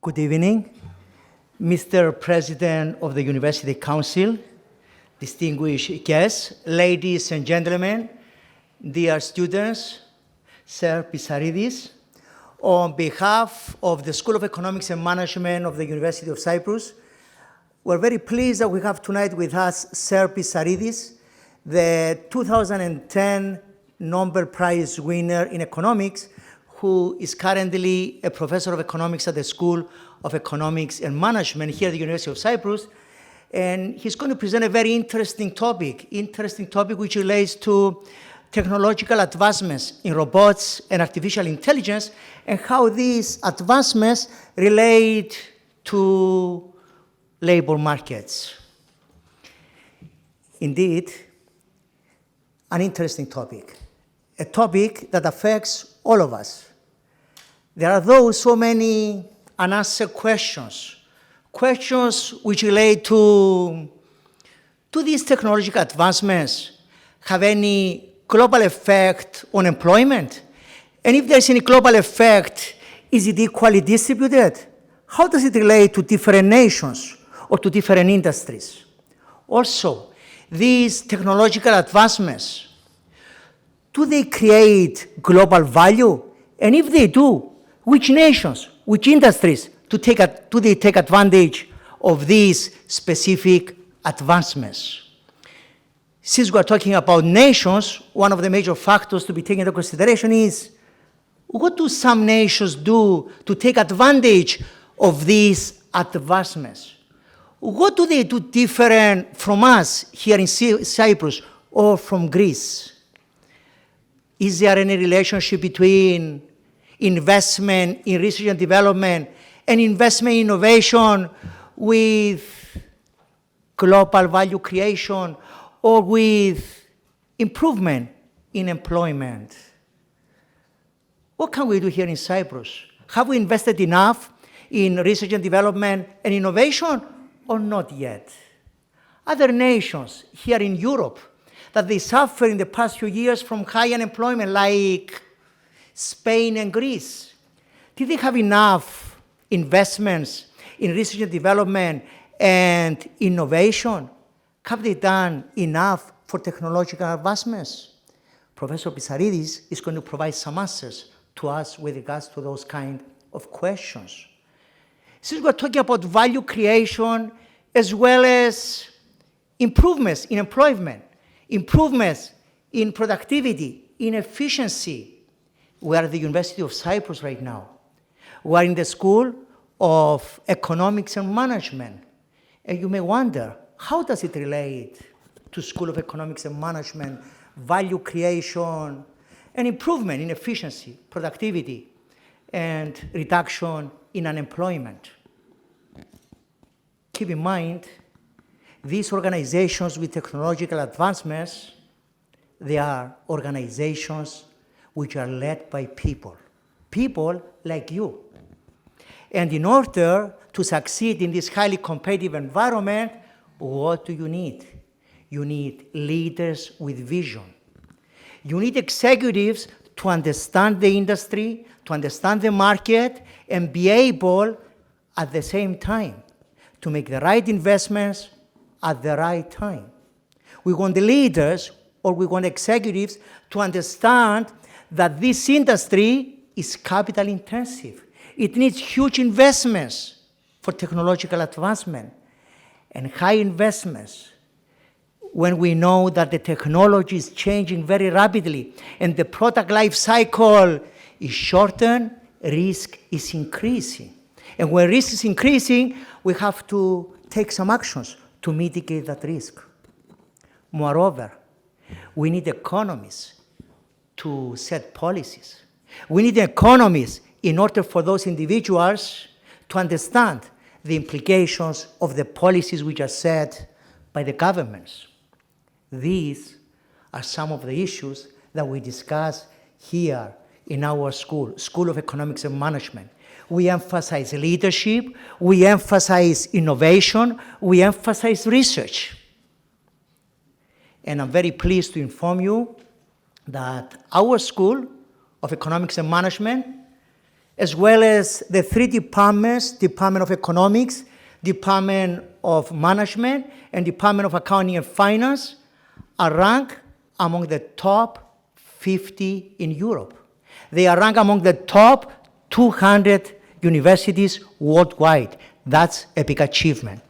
Good evening, Mr. President of the University Council, distinguished guests, ladies and gentlemen, dear students, Sir Pissarίδη. On behalf of the School of Economics and Management of the University of Cyprus, we're very pleased that we have tonight with us Sir Pissarίδη, the 2010 Nobel Prize winner in economics, who is currently a professor of economics at the School of Economics and Management here at the University of Cyprus. And he's going to present a very interesting topic which relates to technological advancements in robots and artificial intelligence and how these advancements relate to labor markets. Indeed, an interesting topic, a topic that affects all of us. There are so many unanswered questions which relate to these technological advancements have any global effect on employment? And if there's any global effect, is it equally distributed? How does it relate to different nations or to different industries? Also, these technological advancements, do they create global value? And if they do, which nations, which industries do they take advantage of these specific advancements? Since we're talking about nations, one of the major factors to be taken into consideration is what do some nations do to take advantage of these advancements? What do they do different from us here in Cyprus or from Greece? Is there any relationship between investment in research and development and investment in innovation with global value creation or with improvement in employment? What can we do here in Cyprus? Have we invested enough in research and development and innovation or not yet? Other nations here in Europe that they suffer in the past few years from high unemployment, like Spain and Greece, did they have enough investments in research and development and innovation? Have they done enough for technological advancements? Professor Pissarίδη is going to provide some answers to us with regards to those kind of questions. Since we're talking about value creation as well as improvements in employment, improvements in productivity, in efficiency, we are at the University of Cyprus right now. We are in the School of Economics and Management. And you may wonder, how does it relate to School of Economics and Management, value creation, and improvement in efficiency, productivity, and reduction in unemployment? Keep in mind, these organizations with technological advancements, they are organizations which are led by people like you. And in order to succeed in this highly competitive environment, what do you need? You need leaders with vision. You need executives to understand the industry, to understand the market, and be able at the same time to make the right investments at the right time. We want the leaders or we want executives to understand that this industry is capital intensive. It needs huge investments for technological advancement and high investments when we know that the technology is changing very rapidly and the product life cycle is shortened, risk is increasing. And when risk is increasing, we have to take some actions to mitigate that risk. Moreover, we need economists to set policies. We need economists in order for those individuals to understand the implications of the policies which are set by the governments. These are some of the issues that we discuss here in our School of Economics and Management. We emphasize leadership, we emphasize innovation, we emphasize research. And I'm very pleased to inform you that our School of Economics and Management as well as the 3 departments, Department of Economics, Department of Management, and Department of Accounting and Finance, are ranked among the top 50 in Europe. They are ranked among the top 200 universities worldwide. That's a big achievement.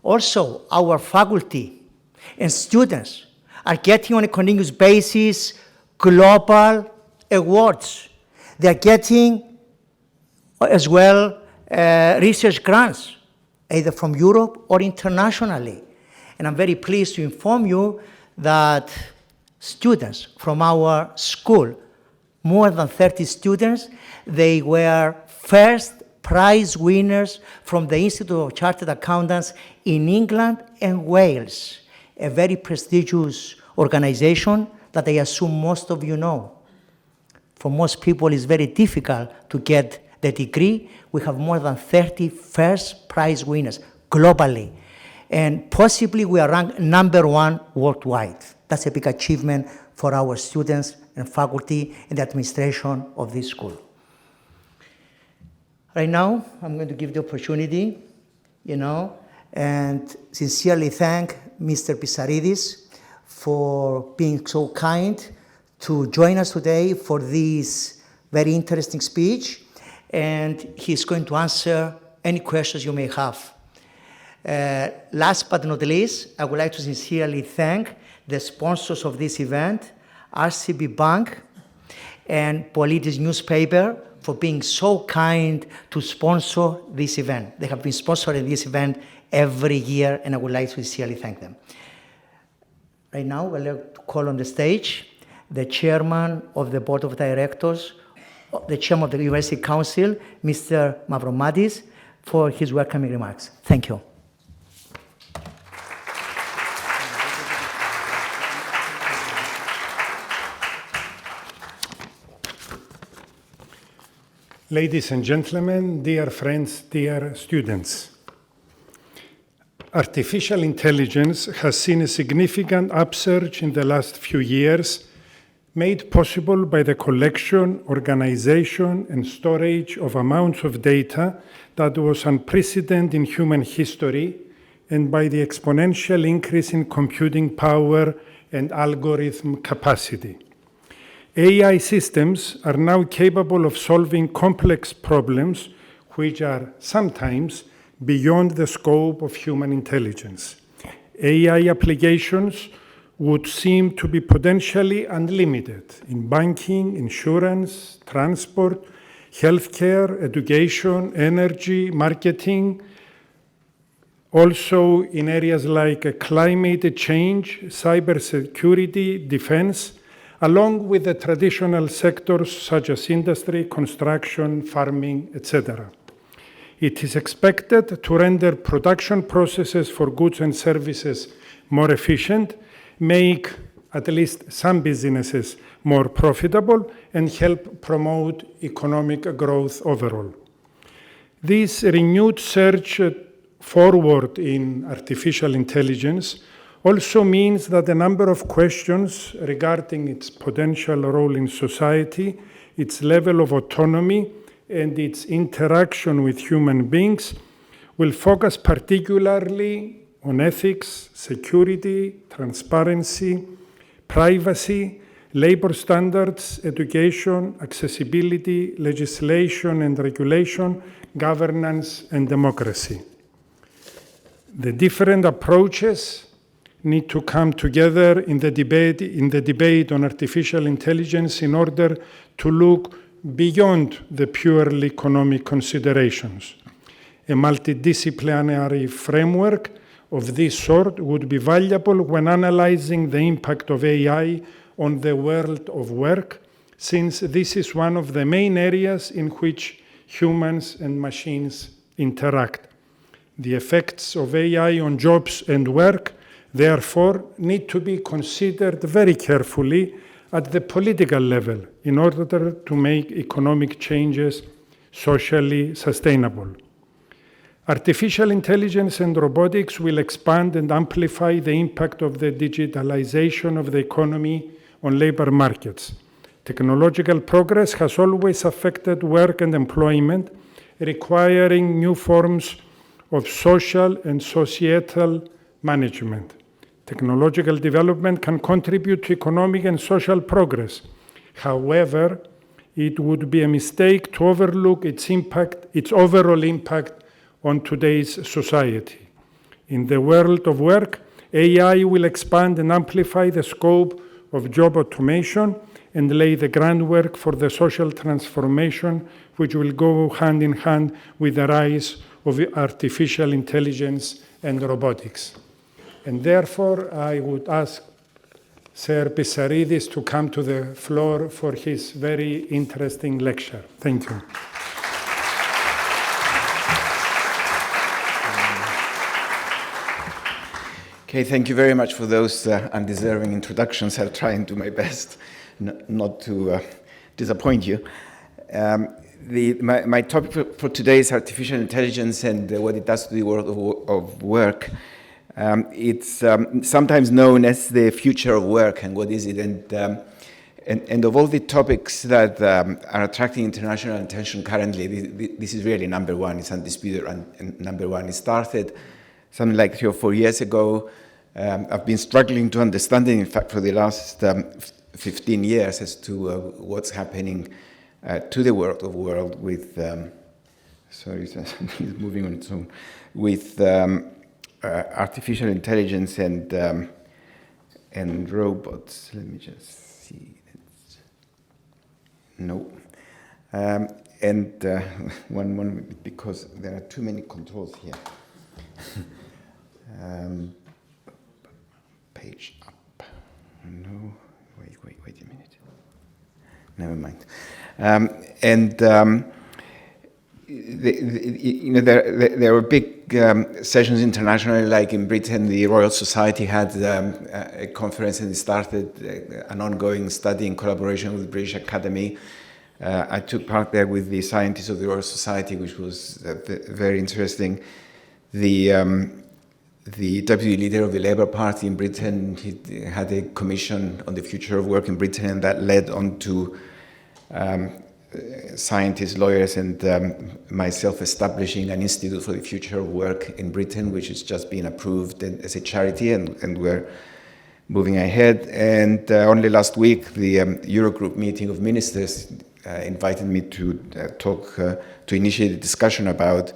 Also, our faculty and students are getting on a continuous basis global awards. They are getting as well research grants, either from Europe or internationally. And I'm very pleased to inform you that students from our school, more than 30 students, they were first prize winners from the Institute of Chartered Accountants in England and Wales, a very prestigious organization that I assume most of you know. For most people, it's very difficult to get the degree. We have more than 30 first prize winners globally. And possibly we are ranked #1 worldwide. That's a big achievement for our students and faculty and the administration of this school. Right now, I'm going to give the opportunity, and sincerely thank Mr. Pissaridi for being so kind to join us today for this very interesting speech. And he's going to answer any questions you may have. Last but not least, I would like to sincerely thank the sponsors of this event, RCB Bank and Politis newspaper, for being so kind to sponsor this event. They have been sponsoring this event every year, and I would like to sincerely thank them. Right now, I'd like to call on the stage the chairman of the board of directors, the chairman of the University Council, Mr. Mavromatis, for his welcoming remarks. Thank you. Ladies and gentlemen, dear friends, dear students. Artificial intelligence has seen a significant upsurge in the last few years, made possible by the collection, organization, and storage of amounts of data that was unprecedented in human history, and by the exponential increase in computing power and algorithm capacity. AI systems are now capable of solving complex problems which are sometimes beyond the scope of human intelligence. AI applications would seem to be potentially unlimited in banking, insurance, transport, healthcare, education, energy, marketing, also in areas like climate change, cybersecurity, defense, along with the traditional sectors such as industry, construction, farming, etc. It is expected to render production processes for goods and services more efficient, make at least some businesses more profitable, and help promote economic growth overall. This renewed surge forward in artificial intelligence also means that a number of questions regarding its potential role in society, its level of autonomy, and its interaction with human beings will focus particularly on ethics, security, transparency, privacy, labor standards, education, accessibility, legislation and regulation, governance, and democracy. The different approaches need to come together in the debate on artificial intelligence in order to look beyond the purely economic considerations. A multidisciplinary framework of this sort would be valuable when analyzing the impact of AI on the world of work, since this is one of the main areas in which humans and machines interact. The effects of AI on jobs and work therefore need to be considered very carefully at the political level in order to make economic changes socially sustainable. Artificial intelligence and robotics will expand and amplify the impact of the digitalization of the economy on labor markets. Technological progress has always affected work and employment, requiring new forms of social and societal management. Technological development can contribute to economic and social progress. However, it would be a mistake to overlook its overall impact on today's society. In the world of work, AI will expand and amplify the scope of job automation and lay the groundwork for the social transformation which will go hand in hand with the rise of artificial intelligence and robotics. And therefore, I would ask Sir Pissaridi to come to the floor for his very interesting lecture. Thank you. Okay, thank you very much for those undeserving introductions. I'll try and do my best not to disappoint you. My topic for today is artificial intelligence and what it does to the world of work. It's sometimes known as the future of work, and what is it? And of all the topics that are attracting international attention currently, this is really number one. It's undisputed and number one. It started something like 3 or 4 years ago. I've been struggling to understand it, in fact, for the last 15 years as to what's happening to the world of work with, sorry, it's moving on its own, with artificial intelligence and robots. Let me just see. No. One because there are too many controls here. Page up. No. Wait a minute. Never mind. There were big sessions internationally, like in Britain, the Royal Society had a conference and it started an ongoing study in collaboration with the British Academy. I took part there with the scientists of the Royal Society, which was very interesting. The deputy leader of the Labour Party in Britain, he had a commission on the future of work in Britain, and that led on to scientists, lawyers, and myself establishing an Institute for the Future of Work in Britain, which has just been approved as a charity, and we're moving ahead. And only last week, the Eurogroup meeting of ministers invited me to to initiate a discussion about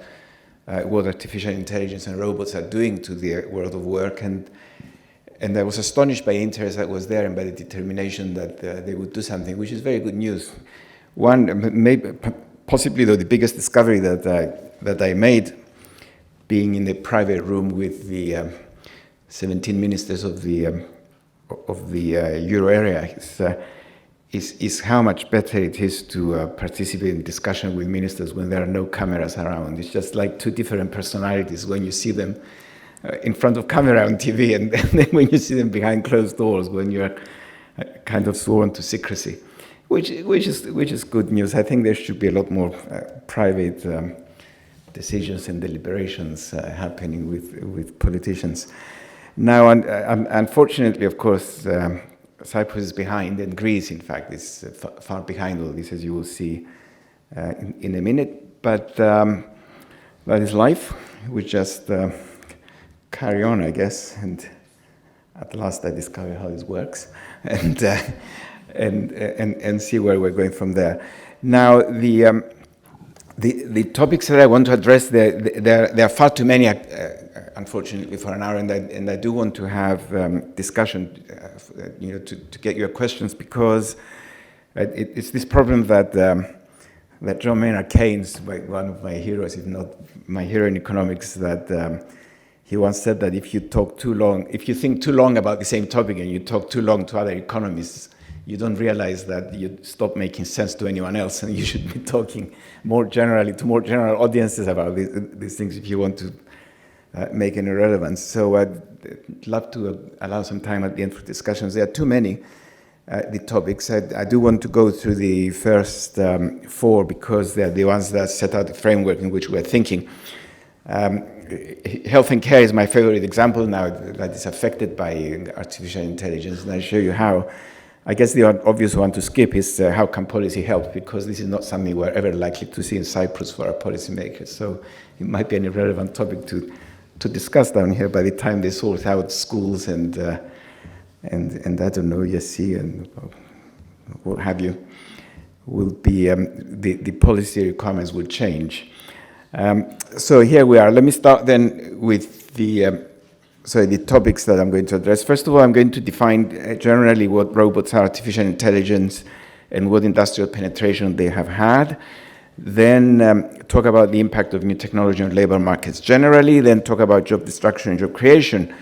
what artificial intelligence and robots are doing to the world of work. And I was astonished by the interest that was there and by the determination that they would do something, which is very good news. Possibly though, the biggest discovery that I made, being in a private room with the 17 ministers of the euro area, is how much better it is to participate in discussion with ministers when there are no cameras around. It's just like two different personalities when you see them in front of camera on TV, and then when you see them behind closed doors, when you're kind of sworn to secrecy, which is good news. I think there should be a lot more private decisions and deliberations happening with politicians. Now, unfortunately, of course, Cyprus is behind, and Greece, in fact, is far behind all this, as you will see in a minute. But that is life. We just carry on, I guess. And at last, I discovered how this works, and see where we're going from there. Now, the topics that I want to address, there are far too many, unfortunately, for an hour, and I do want to have discussion, to get your questions, because it's this problem that John Maynard Keynes, one of my heroes, if not my hero in economics, that he once said that if you think too long about the same topic and you talk too long to other economists, you don't realize that you stop making sense to anyone else, and you should be talking more generally to more general audiences about these things if you want to make any relevance. So I'd love to allow some time at the end for discussions. There are too many the topics. I do want to go through the first 4 because they're the ones that set out the framework in which we're thinking. Health and care is my favorite example now that is affected by artificial intelligence, and I'll show you how. I guess the obvious one to skip is how can policy help, because this is not something we're ever likely to see in Cyprus for our policymakers. So it might be an irrelevant topic to discuss down here by the time they sort out schools and I don't know, ESC and what have you, will be the policy requirements will change. So here we are. Let me start then with the topics that I'm going to address. First of all, I'm going to define generally what robots are, artificial intelligence, and what industrial penetration they have had. Then talk about the impact of new technology on labor markets generally. Then talk about job destruction and job creation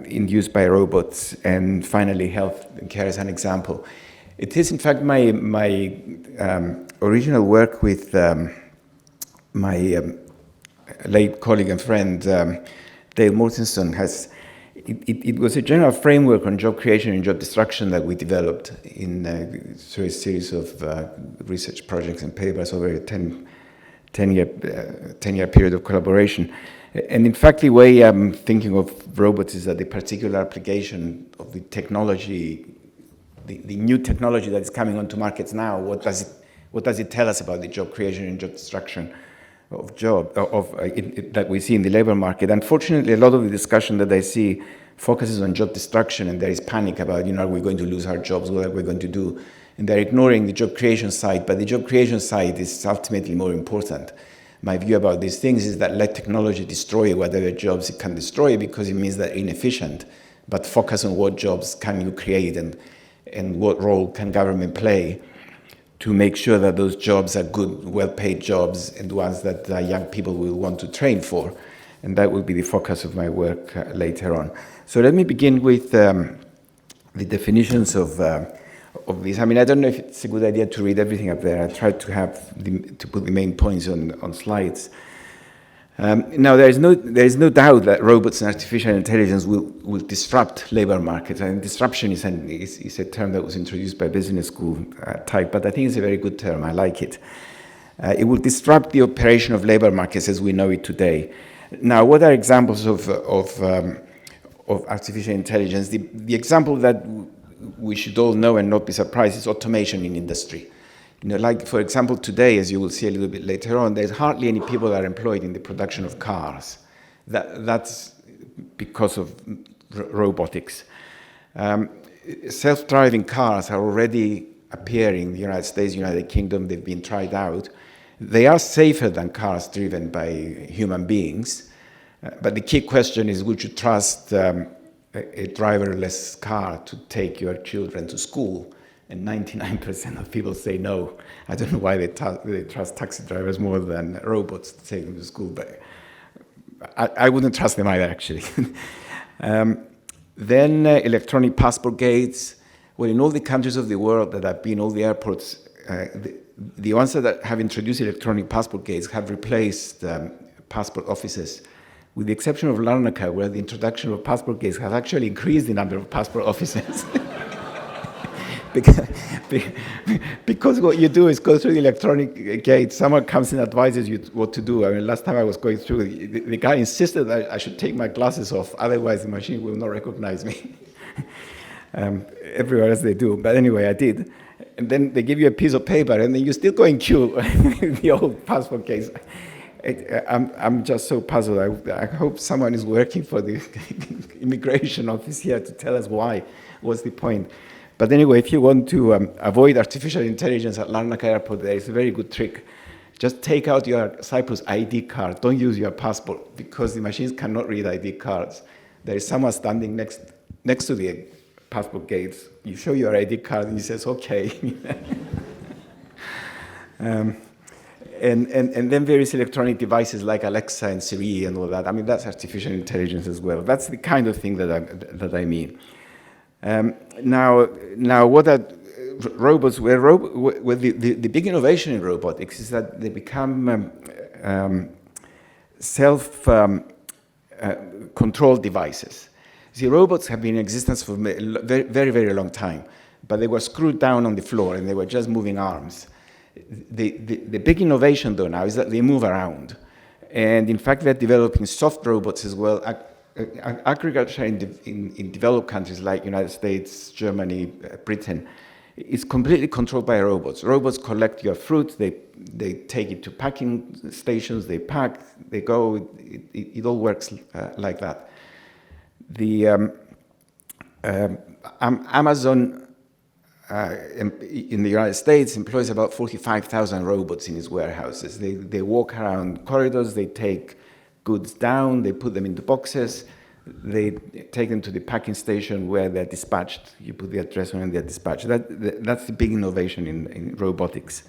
induced by robots. And finally, health and care as an example. It is, in fact, my original work with my late colleague and friend, Dale Mortensen, it was a general framework on job creation and job destruction that we developed through a series of research projects and papers over a 10-year period of collaboration. And in fact, the way I'm thinking of robots is that the particular application of the technology, the new technology that is coming onto markets now, what does it tell us about the job creation and job destruction of that we see in the labor market? Unfortunately, a lot of the discussion that I see focuses on job destruction, and there is panic about, are we going to lose our jobs? What are we going to do? And they're ignoring the job creation side, but the job creation side is ultimately more important. My view about these things is that let technology destroy whatever jobs it can destroy, because it means they're inefficient, but focus on what jobs can you create and what role can government play to make sure that those jobs are good, well-paid jobs and ones that young people will want to train for. And that will be the focus of my work later on. So let me begin with the definitions of these. I mean, I don't know if it's a good idea to read everything up there. I tried to put the main points on slides. Now, there is no doubt that robots and artificial intelligence will disrupt labor markets. And disruption is a term that was introduced by business school type, but I think it's a very good term. I like it. It will disrupt the operation of labor markets as we know it today. Now, what are examples of artificial intelligence? The example that we should all know and not be surprised is automation in industry. Like, for example, today, as you will see a little bit later on, there's hardly any people that are employed in the production of cars. That's because of robotics. Self-driving cars are already appearing in the United States, United Kingdom. They've been tried out. They are safer than cars driven by human beings. But the key question is, would you trust a driverless car to take your children to school? And 99% of people say no. I don't know why they trust taxi drivers more than robots to take them to school, but I wouldn't trust them either, actually. Then electronic passport gates. Well, in all the countries of the world that have been, all the airports, the ones that have introduced electronic passport gates have replaced passport offices, with the exception of Larnaca, where the introduction of passport gates has actually increased the number of passport offices. Because what you do is go through the electronic gate, someone comes and advises you what to do. I mean, last time I was going through, the guy insisted that I should take my glasses off, otherwise the machine will not recognize me. Everywhere else they do, but anyway, I did. And then they give you a piece of paper, and then you still go in queue, the old passport case. I'm just so puzzled. I hope someone is working for the immigration office here to tell us why. What's the point? But anyway, if you want to avoid artificial intelligence at Larnaca Airport, there is a very good trick. Just take out your Cyprus ID card. Don't use your passport, because the machines cannot read ID cards. There is someone standing next to the passport gates. You show your ID card, and he says, okay. And then various electronic devices like Alexa and Siri and all that. I mean, that's artificial intelligence as well. That's the kind of thing that I mean. Now, what are robots? The big innovation in robotics is that they become self-controlled devices. See, robots have been in existence for a very, very, very long time, but they were screwed down on the floor and they were just moving arms. The big innovation, though, now is that they move around. And in fact, they're developing soft robots as well, agriculture in developed countries like United States, Germany, Britain, is completely controlled by robots. Robots collect your fruit, they take it to packing stations, they pack, they go, it all works like that. The Amazon in the United States employs about 45,000 robots in its warehouses. They walk around corridors, they take goods down, they put them into boxes, they take them to the packing station where they're dispatched. You put the address on and they're dispatched. That's the big innovation in robotics.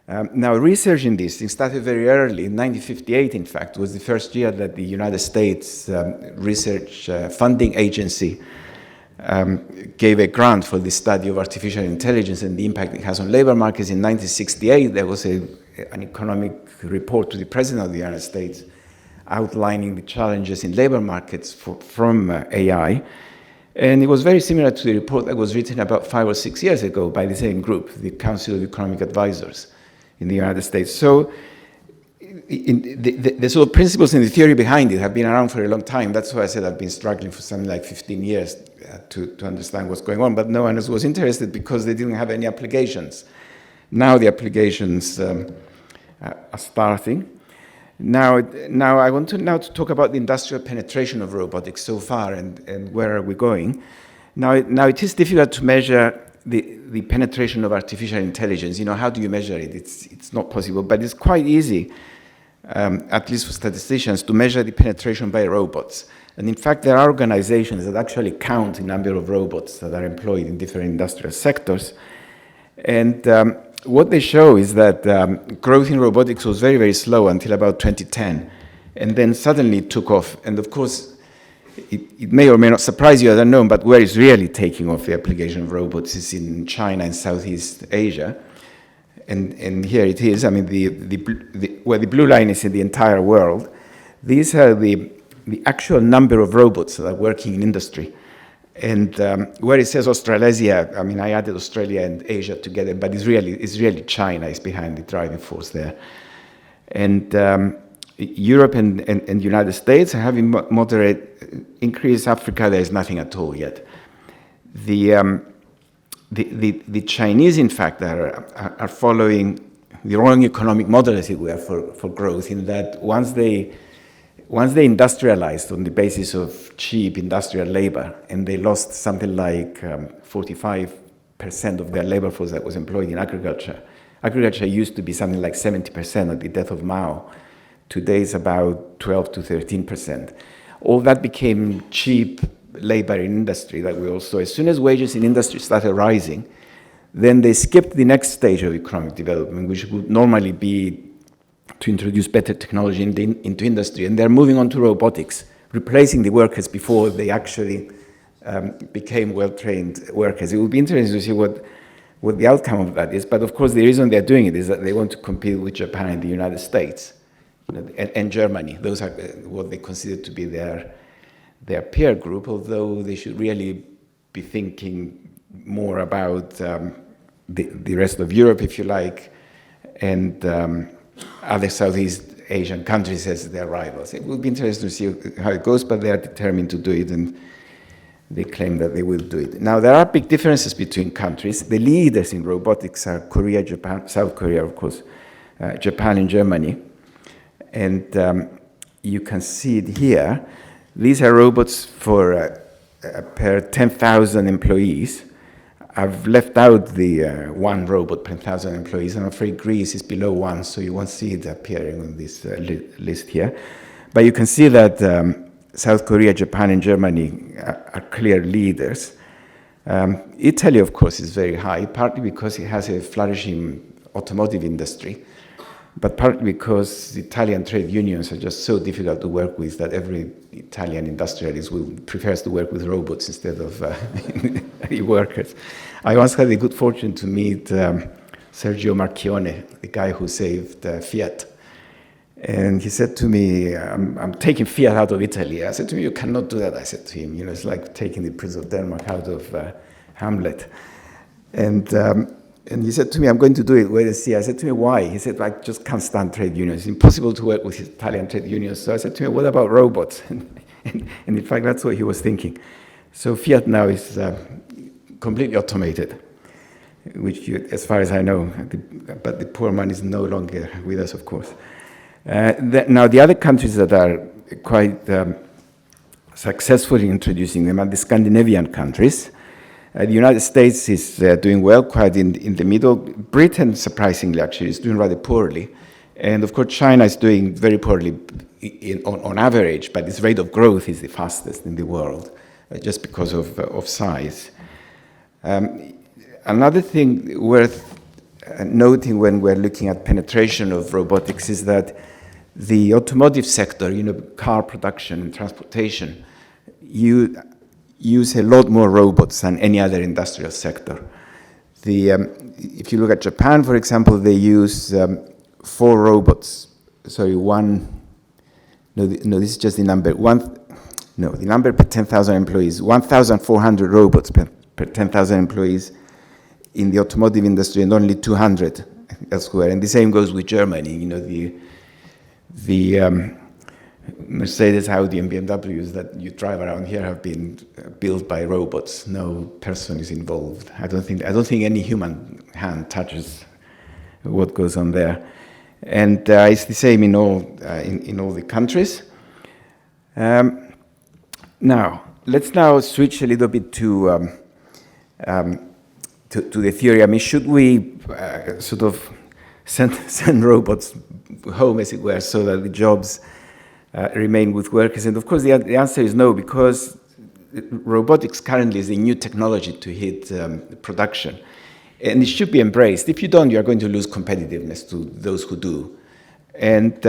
Now, research in this thing started very early. In 1958, in fact, was the first year that the United States Research Funding Agency gave a grant for the study of artificial intelligence and the impact it has on labor markets. In 1968, there was an economic report to the President of the United States outlining the challenges in labor markets from AI. And it was very similar to the report that was written about 5 or 6 years ago by the same group, the Council of Economic Advisors in the United States. So the sort of principles and the theory behind it have been around for a long time. That's why I said I've been struggling for something like 15 years to understand what's going on. But no one was interested because they didn't have any applications. Now the applications are starting. Now I want to talk about the industrial penetration of robotics so far and where are we going. Now it is difficult to measure the penetration of artificial intelligence. You know, how do you measure it? It's not possible, but it's quite easy, at least for statisticians, to measure the penetration by robots. And in fact, there are organizations that actually count the number of robots that are employed in different industrial sectors. And what they show is that growth in robotics was very, very slow until about 2010. And then suddenly it took off. And of course, it may or may not surprise you, I don't know, but where it's really taking off the application of robots is in China and Southeast Asia. And here it is. I mean, where the blue line is in the entire world. These are the actual number of robots that are working in industry. And where it says Australasia, I mean, I added Australia and Asia together, but it's really China is behind the driving force there. And Europe and the United States are having moderate increase. Africa, there is nothing at all yet. The Chinese, in fact, are following the wrong economic model, as it were, for growth, in that once they industrialized on the basis of cheap industrial labor, and they lost something like 45% of their labor force that was employed in agriculture. Agriculture used to be something like 70% at the death of Mao. Today it's about 12 to 13%. All that became cheap labor in industry that we all saw. As soon as wages in industry started rising, then they skipped the next stage of economic development, which would normally be to introduce better technology into industry. And they're moving on to robotics, replacing the workers before they actually became well-trained workers. It will be interesting to see what the outcome of that is. But of course, the reason they're doing it is that they want to compete with Japan and the United States and Germany. Those are what they consider to be their peer group, although they should really be thinking more about the rest of Europe, if you like, and other Southeast Asian countries as their rivals. It will be interesting to see how it goes, but they are determined to do it, and they claim that they will do it. Now, there are big differences between countries. The leaders in robotics are Korea, Japan, South Korea, of course, Japan and Germany. And you can see it here. These are robots for per 10,000 employees. I've left out the one robot per 1,000 employees. I'm afraid Greece is below 1, so you won't see it appearing on this list here. But you can see that South Korea, Japan, and Germany are clear leaders. Italy, of course, is very high, partly because it has a flourishing automotive industry, but partly because the Italian trade unions are just so difficult to work with that every Italian industrialist prefers to work with robots instead of workers. I once had the good fortune to meet Sergio Marchionne, the guy who saved Fiat. And he said to me, I'm taking Fiat out of Italy. I said to him, you cannot do that. I said to him, it's like taking the Prince of Denmark out of Hamlet. And he said to me, I'm going to do it, wait and see. I said to him, why? He said, I just can't stand trade unions. It's impossible to work with Italian trade unions. So I said to him, what about robots? And And in fact, that's what he was thinking. So Fiat now is completely automated, which, as far as I know, but the poor man is no longer with us, of course. Now, the other countries that are quite successfully introducing them are the Scandinavian countries. The United States is doing well, quite in the middle. Britain, surprisingly, actually, is doing rather poorly. And of course, China is doing very poorly on average, but its rate of growth is the fastest in the world, just because of size. Another thing worth noting when we're looking at penetration of robotics is that the automotive sector, car production and transportation, use a lot more robots than any other industrial sector. If you look at Japan, for example, they use 4 robots. Sorry, this is just the number. The number per 10,000 employees, 1,400 robots per 10,000 employees in the automotive industry, and only 200 elsewhere. And the same goes with Germany. The Mercedes, Audi, and BMWs that you drive around here have been built by robots. No person is involved. I don't think any human hand touches what goes on there. And it's the same in all the countries. Now, let's now switch a little bit to the theory. I mean, should we sort of send robots home, as it were, so that the jobs remain with workers? And of course, the answer is no, because robotics currently is a new technology to hit production. And it should be embraced. If you don't, you're going to lose competitiveness to those who do. And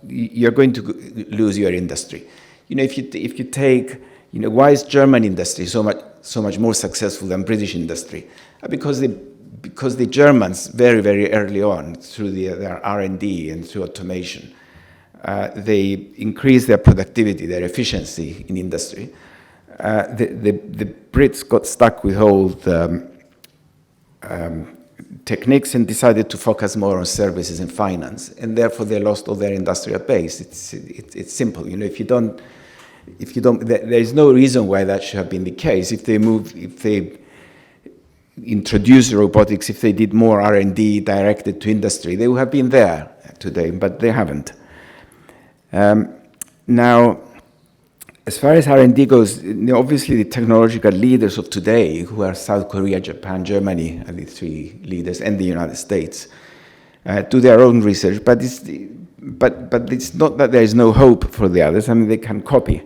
you're going to lose your industry. If you take, why is German industry so much more successful than British industry? Because the Germans, very, very early on, through their R&D and through automation, they increased their productivity, their efficiency in industry. The Brits got stuck with old techniques and decided to focus more on services and finance, and therefore they lost all their industrial base. It's simple. If you don't, there is no reason why that should have been the case. If they introduced robotics, if they did more R&D directed to industry, they would have been there today, but they haven't. Now, as far as R&D goes, obviously the technological leaders of today, who are South Korea, Japan, Germany, are the 3 leaders, and the United States, do their own research. But it's not that there is no hope for the others. I mean, they can copy.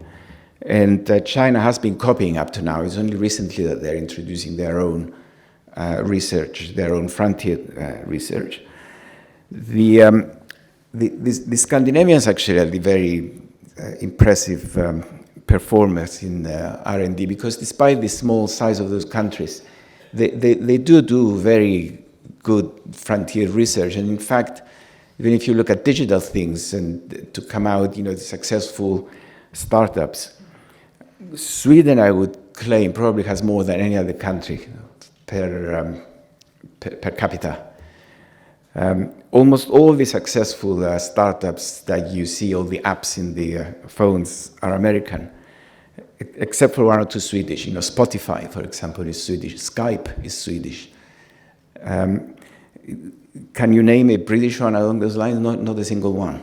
And China has been copying up to now. It's only recently that they're introducing their own research, their own frontier research. The Scandinavians actually are the very impressive performers in R&D, because despite the small size of those countries, they do very good frontier research. And in fact, even if you look at digital things and to come out, successful startups, Sweden, I would claim, probably has more than any other country per capita. Almost all the successful startups that you see, all the apps in the phones, are American, except for 1 or 2 Swedish. Spotify, for example, is Swedish. Skype is Swedish. Can you name a British one along those lines? Not a single one.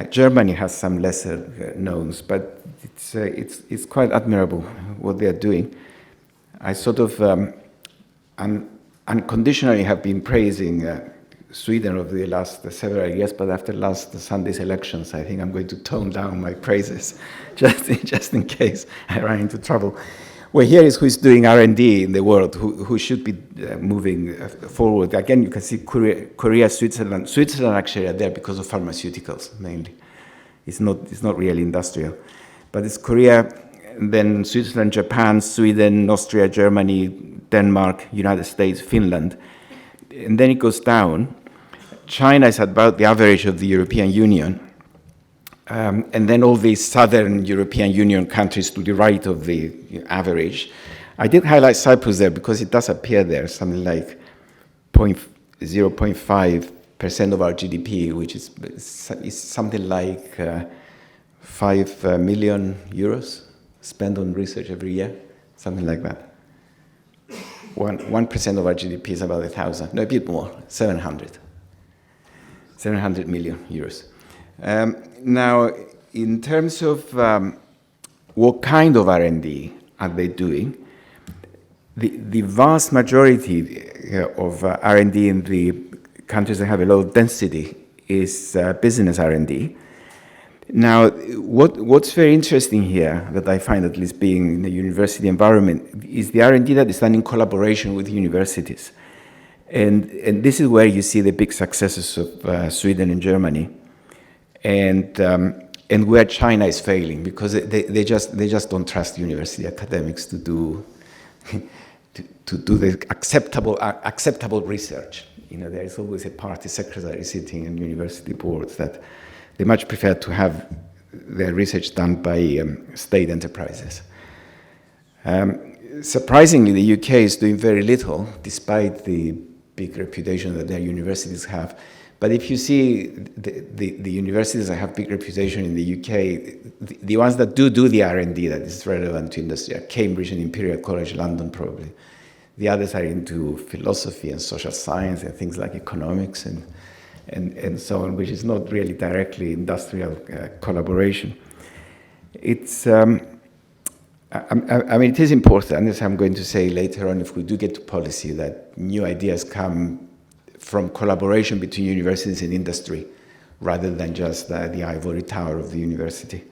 Germany has some lesser knowns, but it's quite admirable what they are doing. I sort of unconditionally have been praising Sweden over the last several years, but after last Sunday's elections, I think I'm going to tone down my praises, just in case I run into trouble. Well, here is who is doing R&D in the world, who should be moving forward. Again, you can see Korea, Switzerland. Switzerland actually are there because of pharmaceuticals, mainly. It's not really industrial. But it's Korea, then Switzerland, Japan, Sweden, Austria, Germany, Denmark, United States, Finland. And then it goes down. China is at about the average of the European Union. And then all the southern European Union countries to the right of the average. I did highlight Cyprus there because it does appear there, something like 0.5% of our GDP, which is something like 5 million euros spent on research every year, something like that. 1% of our GDP is about 1,000, no, a bit more, 700 million euros. Now, in terms of what kind of R&D are they doing, the vast majority of R&D in the countries that have a low density is business R&D. Now, what's very interesting here, that I find at least being in the university environment, is the R&D that is done in collaboration with universities. And this is where you see the big successes of Sweden and Germany, and where China is failing, because they just don't trust university academics to do the acceptable research. You know, there is always a party secretary sitting in university boards that they much prefer to have their research done by state enterprises. Surprisingly, the UK is doing very little, despite the big reputation that their universities have. But if you see the universities that have big reputation in the UK, the ones that do the R&D that is relevant to industry are Cambridge and Imperial College London, probably. The others are into philosophy and social science and things like economics and so on, which is not really directly industrial collaboration. It's, I mean, it is important, as I'm going to say later on, if we do get to policy, that new ideas come from collaboration between universities and industry, rather than just the ivory tower of the university.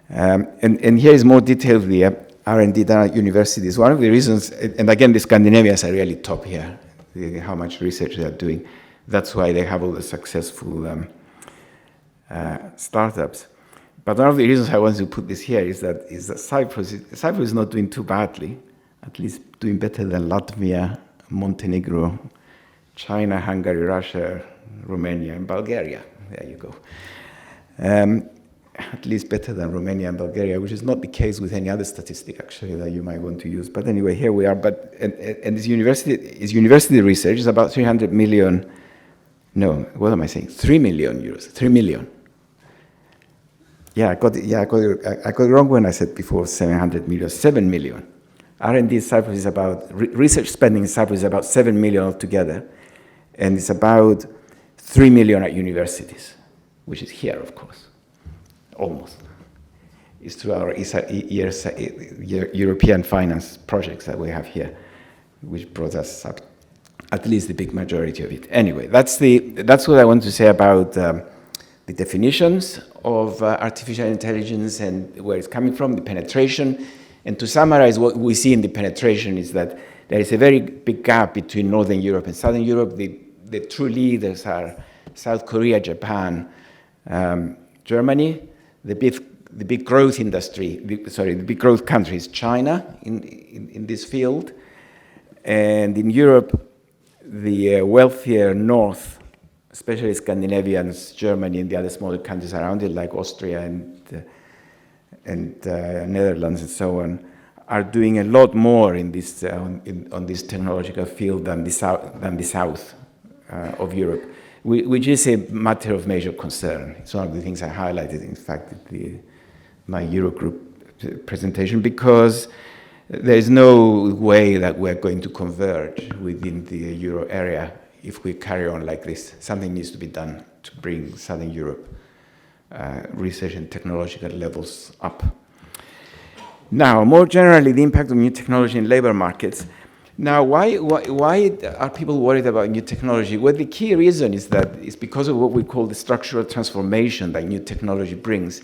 And here is more detail of the R&D done at universities. One of the reasons, and again, the Scandinavians are really top here, how much research they are doing. That's why they have all the successful startups. But one of the reasons I want to put this here is that Cyprus is not doing too badly, at least doing better than Latvia, Montenegro, China, Hungary, Russia, Romania, and Bulgaria. There you go. At least better than Romania and Bulgaria, which is not the case with any other statistic, actually, that you might want to use. But anyway, here we are. But and this university research is about 300 million. No, what am I saying? 3 million euros. 3 million. Yeah, I got it wrong when I said before 700 million. 7 million. R&D in Cyprus is about, research spending in Cyprus is about 7 million altogether, and it's about 3 million at universities, which is here, of course, almost. It's through our European finance projects that we have here, which brought us up at least the big majority of it. Anyway, that's what I want to say about the definitions of artificial intelligence and where it's coming from, the penetration. And to summarize, what we see in the penetration is that there is a very big gap between Northern Europe and Southern Europe. The true leaders are South Korea, Japan, Germany. The big growth industry, the big growth country is China in this field. And in Europe, the wealthier North, especially Scandinavians, Germany, and the other smaller countries around it, like Austria and Netherlands and so on, are doing a lot more in this on this technological field than the south of Europe, which is a matter of major concern. It's one of the things I highlighted, in fact, at my Eurogroup presentation, because there is no way that we're going to converge within the euro area if we carry on like this. Something needs to be done to bring Southern Europe research and technological levels up. Now, more generally, the impact of new technology in labor markets. Now, why are people worried about new technology? Well, the key reason is that it's because of what we call the structural transformation that new technology brings.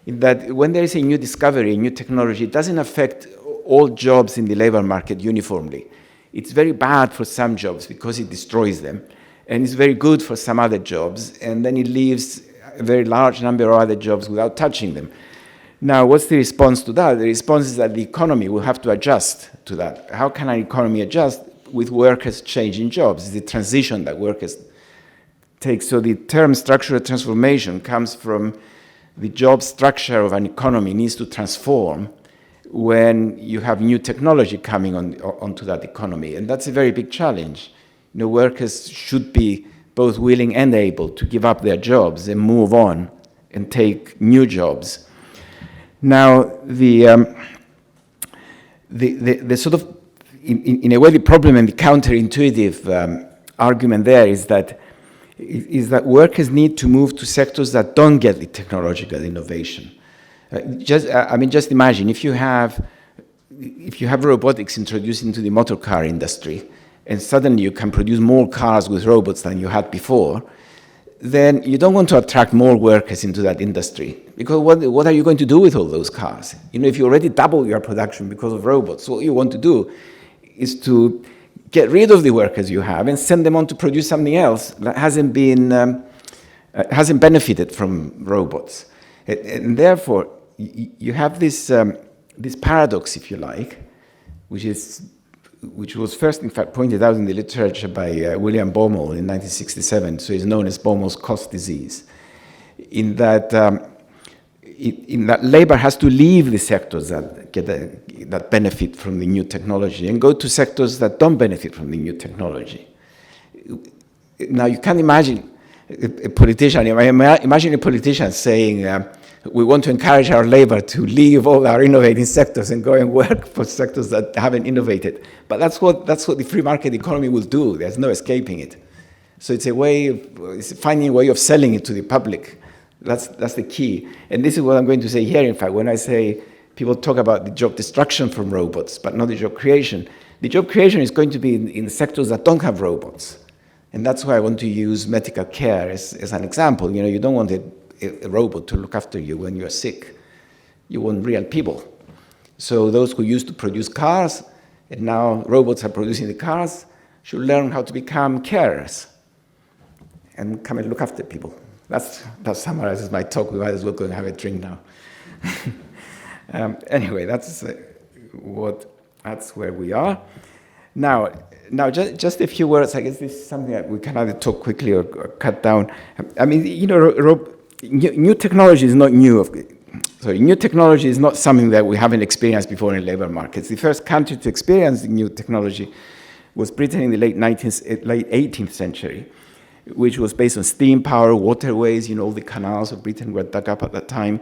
In that when there is a new discovery, a new technology, it doesn't affect all jobs in the labor market uniformly. It's very bad for some jobs because it destroys them, and it's very good for some other jobs, and then it leaves a very large number of other jobs without touching them. Now, what's the response to that? The response is that the economy will have to adjust to that. How can an economy adjust with workers changing jobs? It's the transition that workers take. So the term structural transformation comes from the job structure of an economy needs to transform when you have new technology coming onto that economy. And that's a very big challenge. You know, workers should be both willing and able to give up their jobs and move on and take new jobs. Now, the sort of, in a way, the problem and the counterintuitive argument there is that workers need to move to sectors that don't get the technological innovation. Just imagine if you have robotics introduced into the motor car industry, and suddenly you can produce more cars with robots than you had before, then you don't want to attract more workers into that industry, because what are you going to do with all those cars? If you already double your production because of robots, what you want to do is to get rid of the workers you have and send them on to produce something else that hasn't benefited from robots. And therefore, you have this paradox, if you like, which was first, in fact, pointed out in the literature by William Baumol in 1967, so it's known as Baumol's cost disease, in that labor has to leave the sectors that benefit from the new technology and go to sectors that don't benefit from the new technology. Now, you can imagine a politician, imagine a politician saying, we want to encourage our labor to leave all our innovating sectors and go and work for sectors that haven't innovated. But that's what the free market economy will do. There's no escaping it. So it's finding a way of selling it to the public. That's the key. And this is what I'm going to say here, in fact, when I say people talk about the job destruction from robots, but not the job creation. The job creation is going to be in sectors that don't have robots. And that's why I want to use medical care as an example. You don't want a robot to look after you when you're sick. You want real people. So those who used to produce cars, and now robots are producing the cars, should learn how to become carers and come and look after people. That summarizes my talk. We might as well go and have a drink now. Anyway, that's where we are. Now, just a few words. I guess this is something that we can either talk quickly or cut down. I mean, new technology is not new. New technology is not something that we haven't experienced before in labor markets. The first country to experience new technology was Britain in the late 18th century, which was based on steam power, waterways. All the canals of Britain were dug up at that time,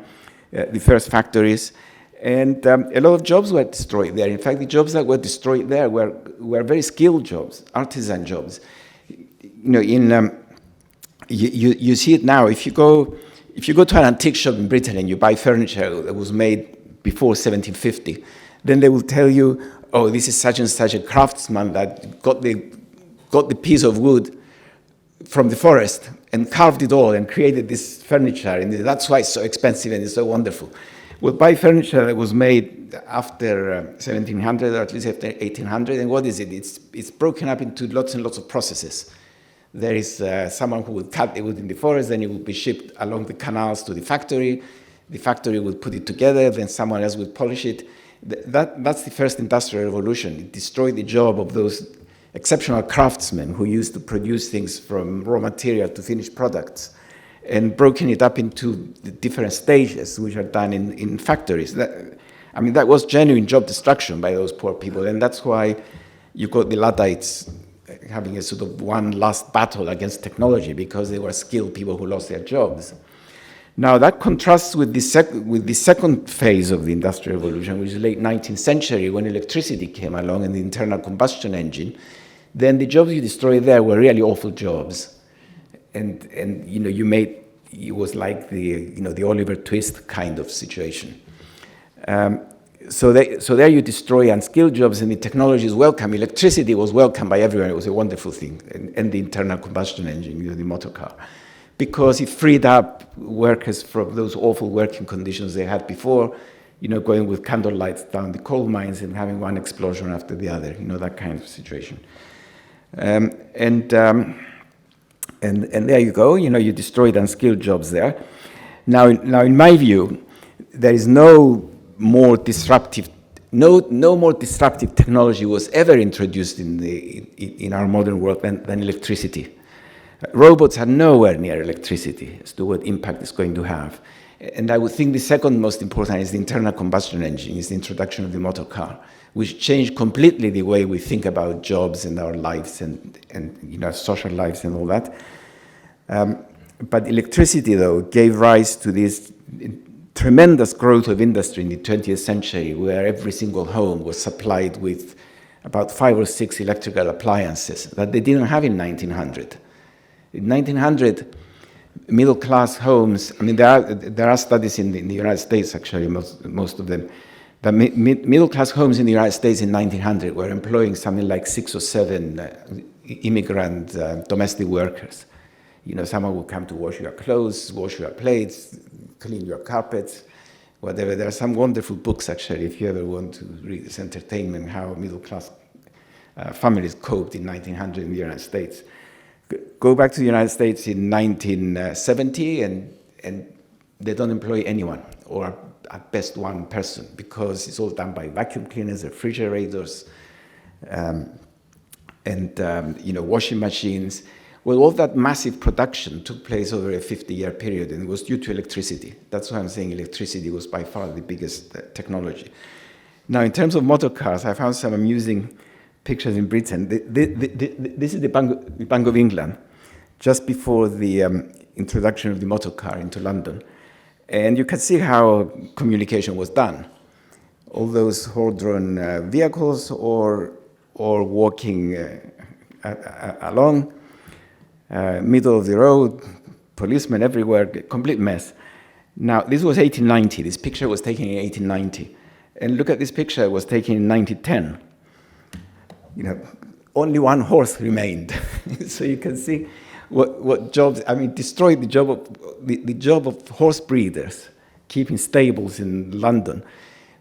the first factories. And a lot of jobs were destroyed there. In fact, the jobs that were destroyed there were very skilled jobs, artisan jobs. You see it now. If you go to an antique shop in Britain and you buy furniture that was made before 1750, then they will tell you, oh, this is such and such a craftsman that got the piece of wood from the forest and carved it all and created this furniture, and that's why it's so expensive and it's so wonderful. We'll buy furniture that was made after 1700 or at least after 1800, and what is it? It's broken up into lots and lots of processes. There is someone who will cut the wood in the forest, then it will be shipped along the canals to the factory. The factory will put it together, then someone else will polish it. That's the first industrial revolution. It destroyed the job of those exceptional craftsmen who used to produce things from raw material to finished products, and broken it up into the different stages which are done in factories. That was genuine job destruction by those poor people, and that's why you got the Luddites having a sort of one last battle against technology, because they were skilled people who lost their jobs. Now that contrasts with the second phase of the Industrial Revolution, which is the late 19th century, when electricity came along and the internal combustion engine. Then the jobs you destroyed there were really awful jobs, and it was like the Oliver Twist kind of situation. So there you destroy unskilled jobs, and the technology is welcome. Electricity was welcomed by everyone. It was a wonderful thing, and the internal combustion engine, the motor car, because it freed up workers from those awful working conditions they had before, going with candle lights down the coal mines and having one explosion after the other, that kind of situation. And there you go. You destroyed unskilled jobs there. Now, in my view, there is no more disruptive technology was ever introduced in our modern world than electricity. Robots are nowhere near electricity as to what impact it's going to have. And I would think the second most important is the internal combustion engine, is the introduction of the motor car, which changed completely the way we think about jobs and our lives and our social lives and all that. But electricity, though, gave rise to this tremendous growth of industry in the 20th century, where every single home was supplied with about 5 or 6 electrical appliances that they didn't have in 1900. In 1900, middle-class homes, I mean, there are studies in the United States, actually, most of them, that middle-class homes in the United States in 1900 were employing something like 6 or 7 immigrant domestic workers. You know, someone would come to wash your clothes, wash your plates, clean your carpets, whatever. There are some wonderful books, actually, if you ever want to read this entertainment, how middle-class families coped in 1900 in the United States. Go back to the United States in 1970, and they don't employ anyone, or at best one person, because it's all done by vacuum cleaners, refrigerators, washing machines. Well, all that massive production took place over a 50-year period, and it was due to electricity. That's why I'm saying electricity was by far the biggest technology. Now, in terms of motor cars, I found some amusing pictures in Britain. This is the Bank of England, just before the introduction of the motor car into London. And you can see how communication was done. All those horse-drawn vehicles or walking along, middle of the road, policemen everywhere, complete mess. Now, this was 1890. This picture was taken in 1890. And look at this picture, it was taken in 1910. You know, only one horse remained. So you can see what jobs, I mean, destroyed the job of horse breeders, keeping stables in London,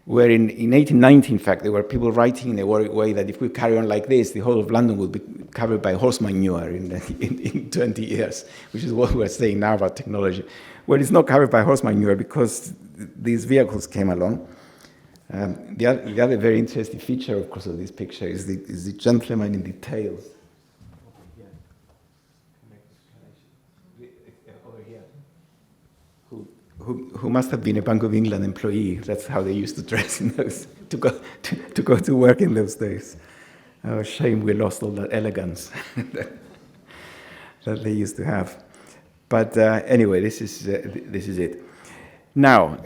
where in 1890, in fact, there were people writing in a way that if we carry on like this, the whole of London will be covered by horse manure in 20 years, which is what we're saying now about technology. Well, it's not covered by horse manure because these vehicles came along. The other very interesting feature, of course, of this picture is the gentleman in the tails. Over here. Who must have been a Bank of England employee. That's how they used to dress in those, to go to work in those days. Oh, shame we lost all that elegance that they used to have. But anyway, this is it. Now,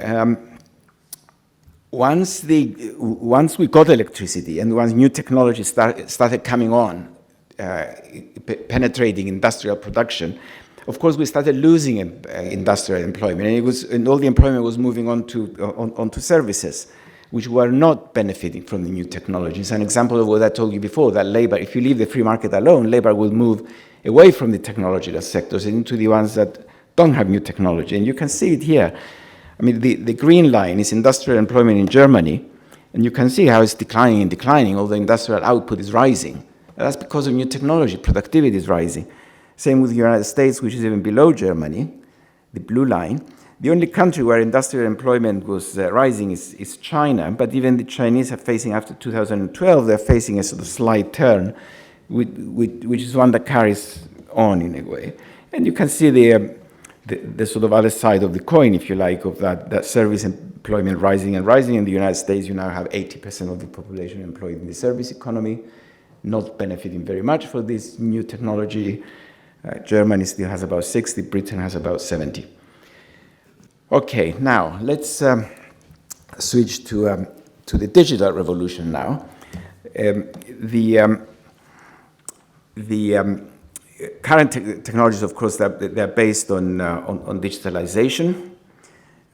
once we got electricity and once new technology started coming on, penetrating industrial production, of course we started losing industrial employment, and all the employment was moving on to services, which were not benefiting from the new technologies. An example of what I told you before, that labor, if you leave the free market alone, labor will move away from the technological sectors and into the ones that don't have new technology. And you can see it here. I mean, the green line is industrial employment in Germany, and you can see how it's declining, although industrial output is rising. And that's because of new technology, productivity is rising. Same with the United States, which is even below Germany, the blue line. The only country where industrial employment was rising is China, but even the Chinese are facing, after 2012, they're facing a sort of slight turn, which is one that carries on in a way. And you can see the sort of other side of the coin, if you like, of that service employment rising and rising. In the United States, you now have 80% of the population employed in the service economy, not benefiting very much for this new technology. Germany still has about 60, Britain has about 70. Okay, now let's switch to the digital revolution now. The current technologies, of course, they're based on digitalization,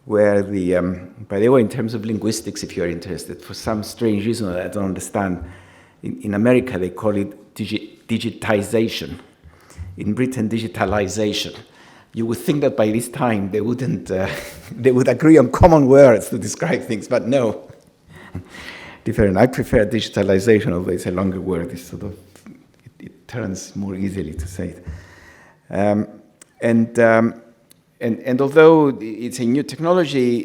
where by the way, in terms of linguistics, if you're interested, for some strange reason that I don't understand, in America they call it digitization. In Britain, digitalization. You would think that by this time they wouldn't, they would agree on common words to describe things, but no. Different. I prefer digitalization, although it's a longer word. It's sort of, it turns more easily to say it. And although it's a new technology,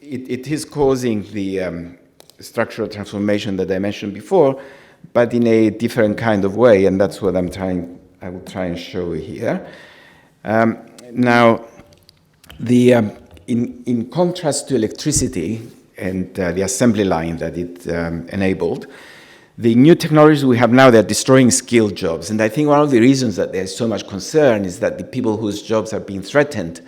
it is causing the structural transformation that I mentioned before, but in a different kind of way, and that's what I will try and show here. Now, in contrast to electricity and the assembly line that it enabled, the new technologies we have now, they're destroying skilled jobs. And I think one of the reasons that there's so much concern is that the people whose jobs are being threatened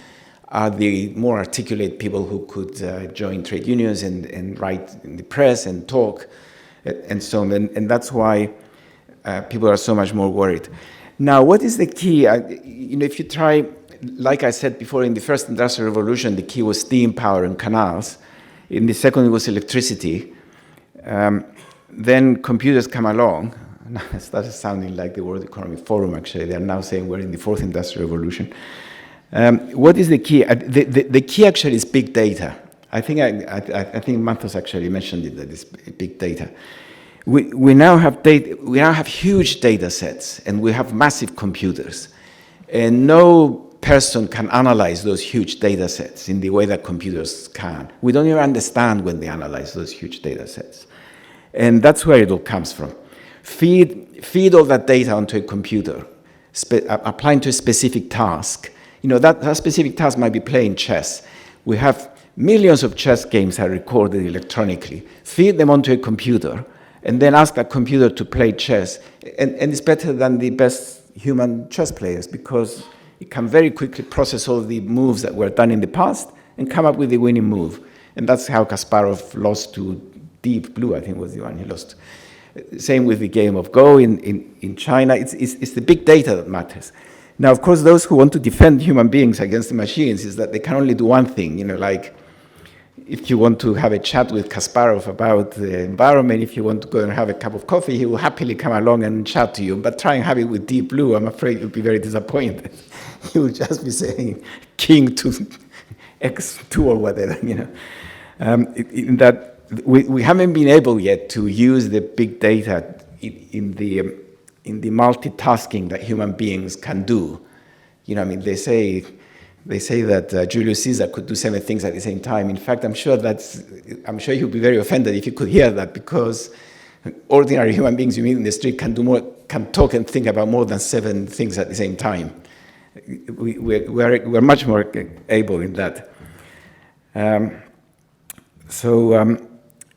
are the more articulate people who could join trade unions and write in the press and talk and so on. And that's why people are so much more worried. Now, what is the key? If you try, like I said before, in the first industrial revolution, the key was steam power and canals. In the second, it was electricity. Then computers come along. It started sounding like the World Economic Forum, actually. They are now saying we're in the fourth industrial revolution. What is the key? The key actually is big data. I think Manthos actually mentioned it, that it's big data. We now have data. We now have huge data sets, and we have massive computers. And no person can analyze those huge data sets in the way that computers can. We don't even understand when they analyze those huge data sets. And that's where it all comes from. Feed all that data onto a computer, applying to a specific task. That specific task might be playing chess. We have millions of chess games are recorded electronically. Feed them onto a computer, and then ask that computer to play chess. And it's better than the best human chess players, because it can very quickly process all the moves that were done in the past and come up with the winning move. And that's how Kasparov lost to Deep Blue, I think was the one he lost. Same with the game of Go in China. It's the big data that matters. Now, of course, those who want to defend human beings against the machines is that they can only do one thing. Like if you want to have a chat with Kasparov about the environment, if you want to go and have a cup of coffee, he will happily come along and chat to you. But try and have it with Deep Blue, I'm afraid you'll be very disappointed. He will just be saying king to X2 or whatever, in that we haven't been able yet to use the big data in the multitasking that human beings can do. They say that Julius Caesar could do 7 things at the same time. In fact, I'm sure you'd be very offended if you could hear that, because ordinary human beings you meet in the street can talk and think about more than 7 things at the same time. We're much more able in that.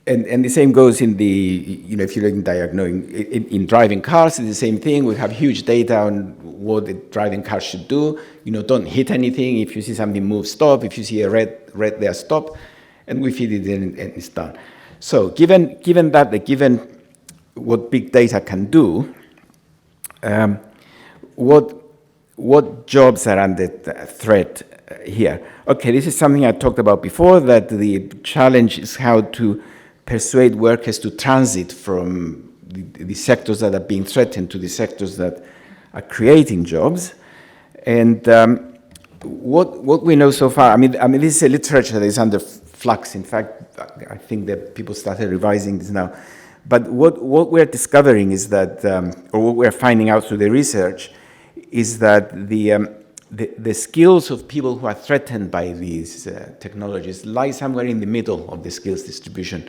And the same goes in if you look in diagnosing, in driving cars, it's the same thing. We have huge data on what the driving car should do. Don't hit anything. If you see something move, stop. If you see a red there, stop. And we feed it in and it's done. So given what big data can do, what jobs are under threat here? Okay, this is something I talked about before, that the challenge is how to persuade workers to transit from the sectors that are being threatened to the sectors that are creating jobs. And what we know so far, I mean, this is a literature that is under flux. In fact, I think that people started revising this now. But what we're discovering is that, or what we're finding out through the research, is that the skills of people who are threatened by these technologies lie somewhere in the middle of the skills distribution.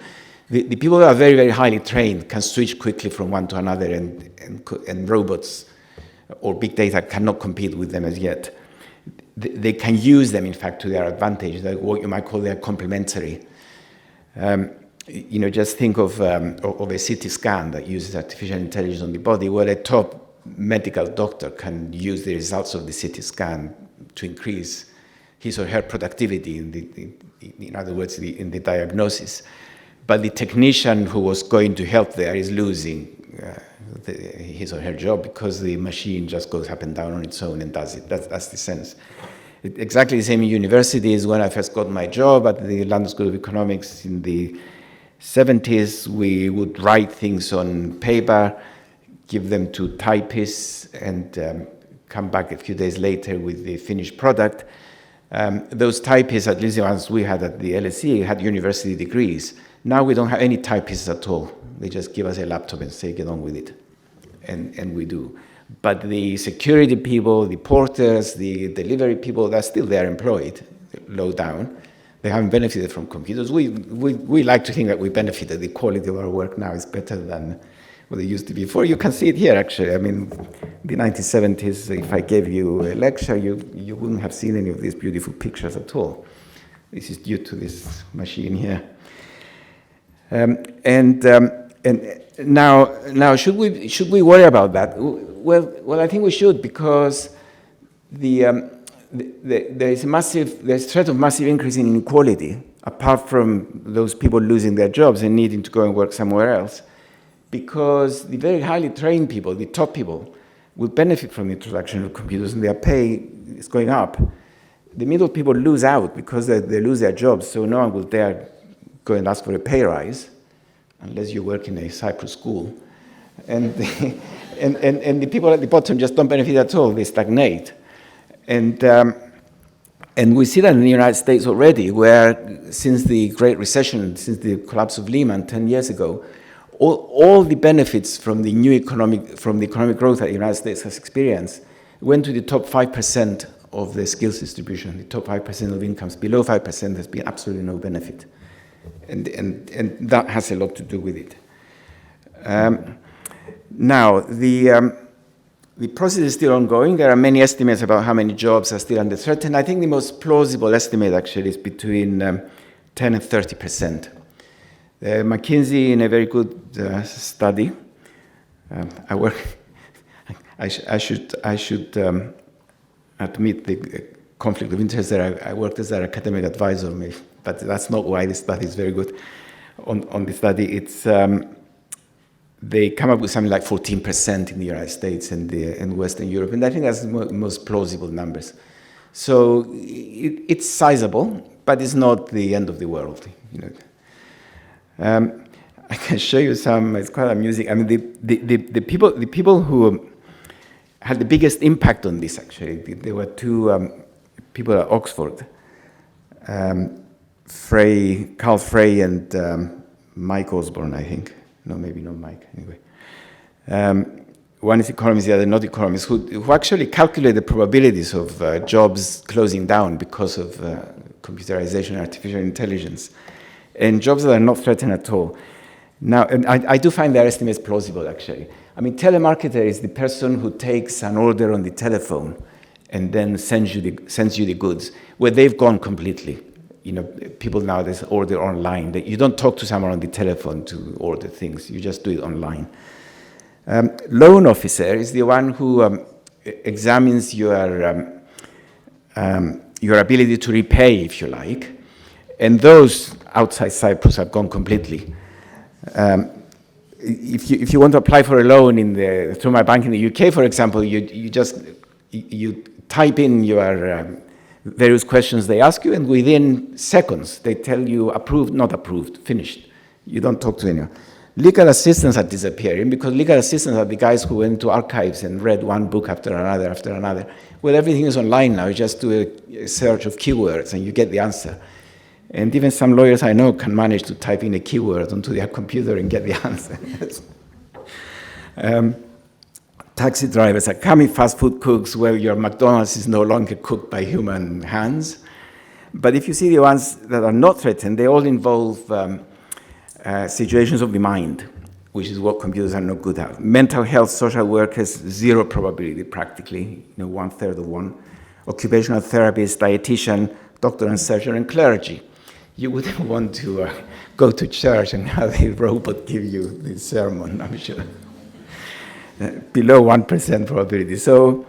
The people who are very, very highly trained can switch quickly from one to another, and robots or big data cannot compete with them as yet. They can use them, in fact, to their advantage. Like what you might call their complementary. Just think of a CT scan that uses artificial intelligence on the body, where a top medical doctor can use the results of the CT scan to increase his or her productivity, in other words, in the diagnosis. But the technician who was going to help there is losing his or her job, because the machine just goes up and down on its own and does it. That's the sense. Exactly the same in universities. When I first got my job at the London School of Economics in the 70s, we would write things on paper, give them to typists, and come back a few days later with the finished product. Those typists, at least the ones we had at the LSE, had university degrees. Now we don't have any typists at all. They just give us a laptop and say, get on with it. And we do. But the security people, the porters, the delivery people, they're still there employed, low down. They haven't benefited from computers. We like to think that we benefited. The quality of our work now is better than what it used to be before. You can see it here, actually. I mean, the 1970s, if I gave you a lecture, you wouldn't have seen any of these beautiful pictures at all. This is due to this machine here. and now, should we worry about that? Well, I think we should, because there's threat of massive increase in inequality, apart from those people losing their jobs and needing to go and work somewhere else, because the very highly trained people, the top people, will benefit from the introduction of computers, and their pay is going up. The middle people lose out because they lose their jobs, so no one will dare go and ask for a pay rise, unless you work in a Cyprus school. And the people at the bottom just don't benefit at all, they stagnate. And we see that in the United States already, where since the Great Recession, since the collapse of Lehman 10 years ago, all the benefits from the economic growth that the United States has experienced went to the top 5% of the skills distribution, the top 5% of incomes. Below 5%, there's been absolutely no benefit. And that has a lot to do with it. Now, the process is still ongoing. There are many estimates about how many jobs are still under threat, and I think the most plausible estimate actually is between 10 and 30%. McKinsey, in a very good study, I should admit the conflict of interest there. I worked as their academic advisor, but that's not why this study is very good. On the study, it's they come up with something like 14% in the United States and in Western Europe, and I think that's the most plausible numbers. So it's sizable, but it's not the end of the world. You know. I can show you some. It's quite amusing. I mean, the people who had the biggest impact on this, actually, there were two people at Oxford, Carl Frey and Mike Osborne, I think. No, maybe not Mike, anyway. One is economist, the other not economist, who actually calculate the probabilities of jobs closing down because of computerization and artificial intelligence, and jobs that are not threatened at all. Now, and I do find their estimates plausible, actually. I mean, telemarketer is the person who takes an order on the telephone and then sends you the goods, where they've gone completely. You know, people nowadays order online. You don't talk to someone on the telephone to order things. You just do it online. Loan officer is the one who examines your ability to repay, if you like. And those outside Cyprus have gone completely. If you want to apply for a loan through my bank in the UK, for example, you type in your various questions they ask you, and within seconds they tell you approved, not approved, finished. You don't talk to anyone. Legal assistants are disappearing because legal assistants are the guys who went to archives and read one book after another. Well, everything is online now. You just do a search of keywords and you get the answer. And even some lawyers I know can manage to type in a keyword onto their computer and get the answer. Taxi drivers are coming, fast food cooks, where your McDonald's is no longer cooked by human hands. But if you see the ones that are not threatened, they all involve situations of the mind, which is what computers are not good at. Mental health, social workers, zero probability practically, 1/3 of one. Occupational therapist, dietitian, doctor and surgeon, and clergy. You wouldn't want to go to church and have a robot give you the sermon, I'm sure. Below 1% probability. So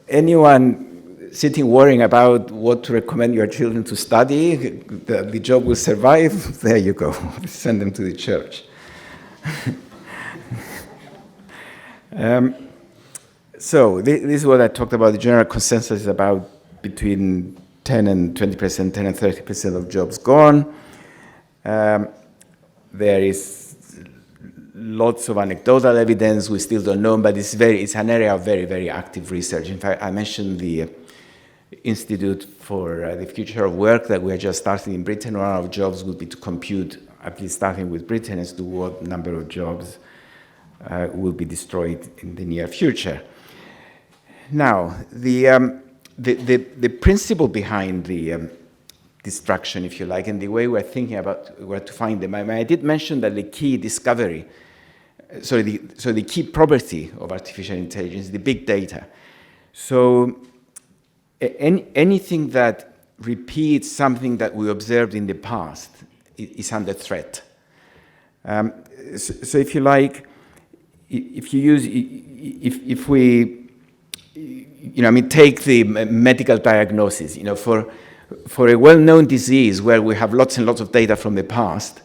anyone sitting worrying about what to recommend your children to study, the job will survive, there you go. Send them to the church. So this is what I talked about. The general consensus is about between 10 and 20%, 10 and 30% of jobs gone. There is lots of anecdotal evidence. We still don't know, but it's an area of very, very active research. In fact, I mentioned the Institute for the Future of Work that we are just starting in Britain. One of our jobs would be to compute, at least starting with Britain, as to what number of jobs will be destroyed in the near future. Now, the principle behind the destruction, if you like, and the way we're thinking about where to find them. I did mention that the key discovery, the key property of artificial intelligence is the big data. So anything that repeats something that we observed in the past is under threat. So if you like, if we take the medical diagnosis, for a well-known disease where we have lots and lots of data from the past,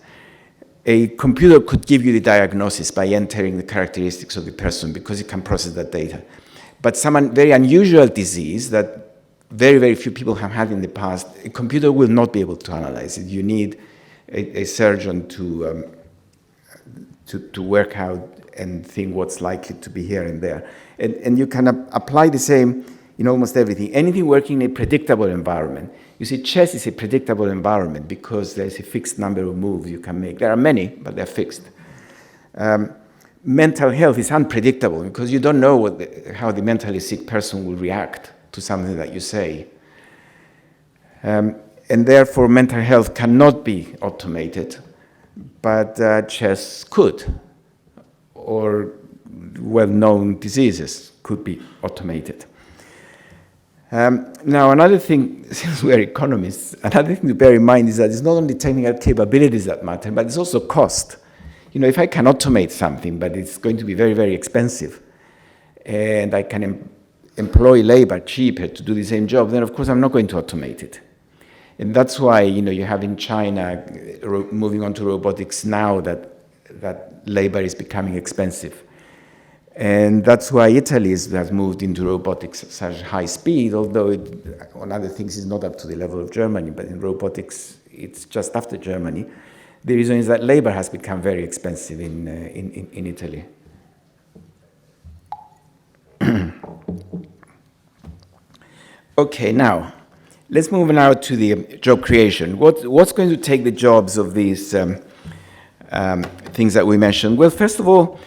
a computer could give you the diagnosis by entering the characteristics of the person because it can process that data. But some very unusual disease that very, very few people have had in the past, a computer will not be able to analyze it. You need a surgeon to work out and think what's likely to be here and there. And you can apply the same in almost everything. Anything working in a predictable environment. You see, chess is a predictable environment because there's a fixed number of moves you can make. There are many, but they're fixed. Mental health is unpredictable because you don't know how the mentally sick person will react to something that you say. And therefore, mental health cannot be automated, but chess could, or well-known diseases could be automated. Now, another thing, since we're economists, another thing to bear in mind is that it's not only technical capabilities that matter, but it's also cost. If I can automate something, but it's going to be very, very expensive, and I can employ labor cheaper to do the same job, then of course I'm not going to automate it. And that's why, you have in China, moving on to robotics now, that labor is becoming expensive. And that's why Italy has moved into robotics at such high speed, although on other things it's not up to the level of Germany, but in robotics it's just after Germany. The reason is that labor has become very expensive in Italy. Okay, now, let's move now to the job creation. What's going to take the jobs of these things that we mentioned? Well, first of all,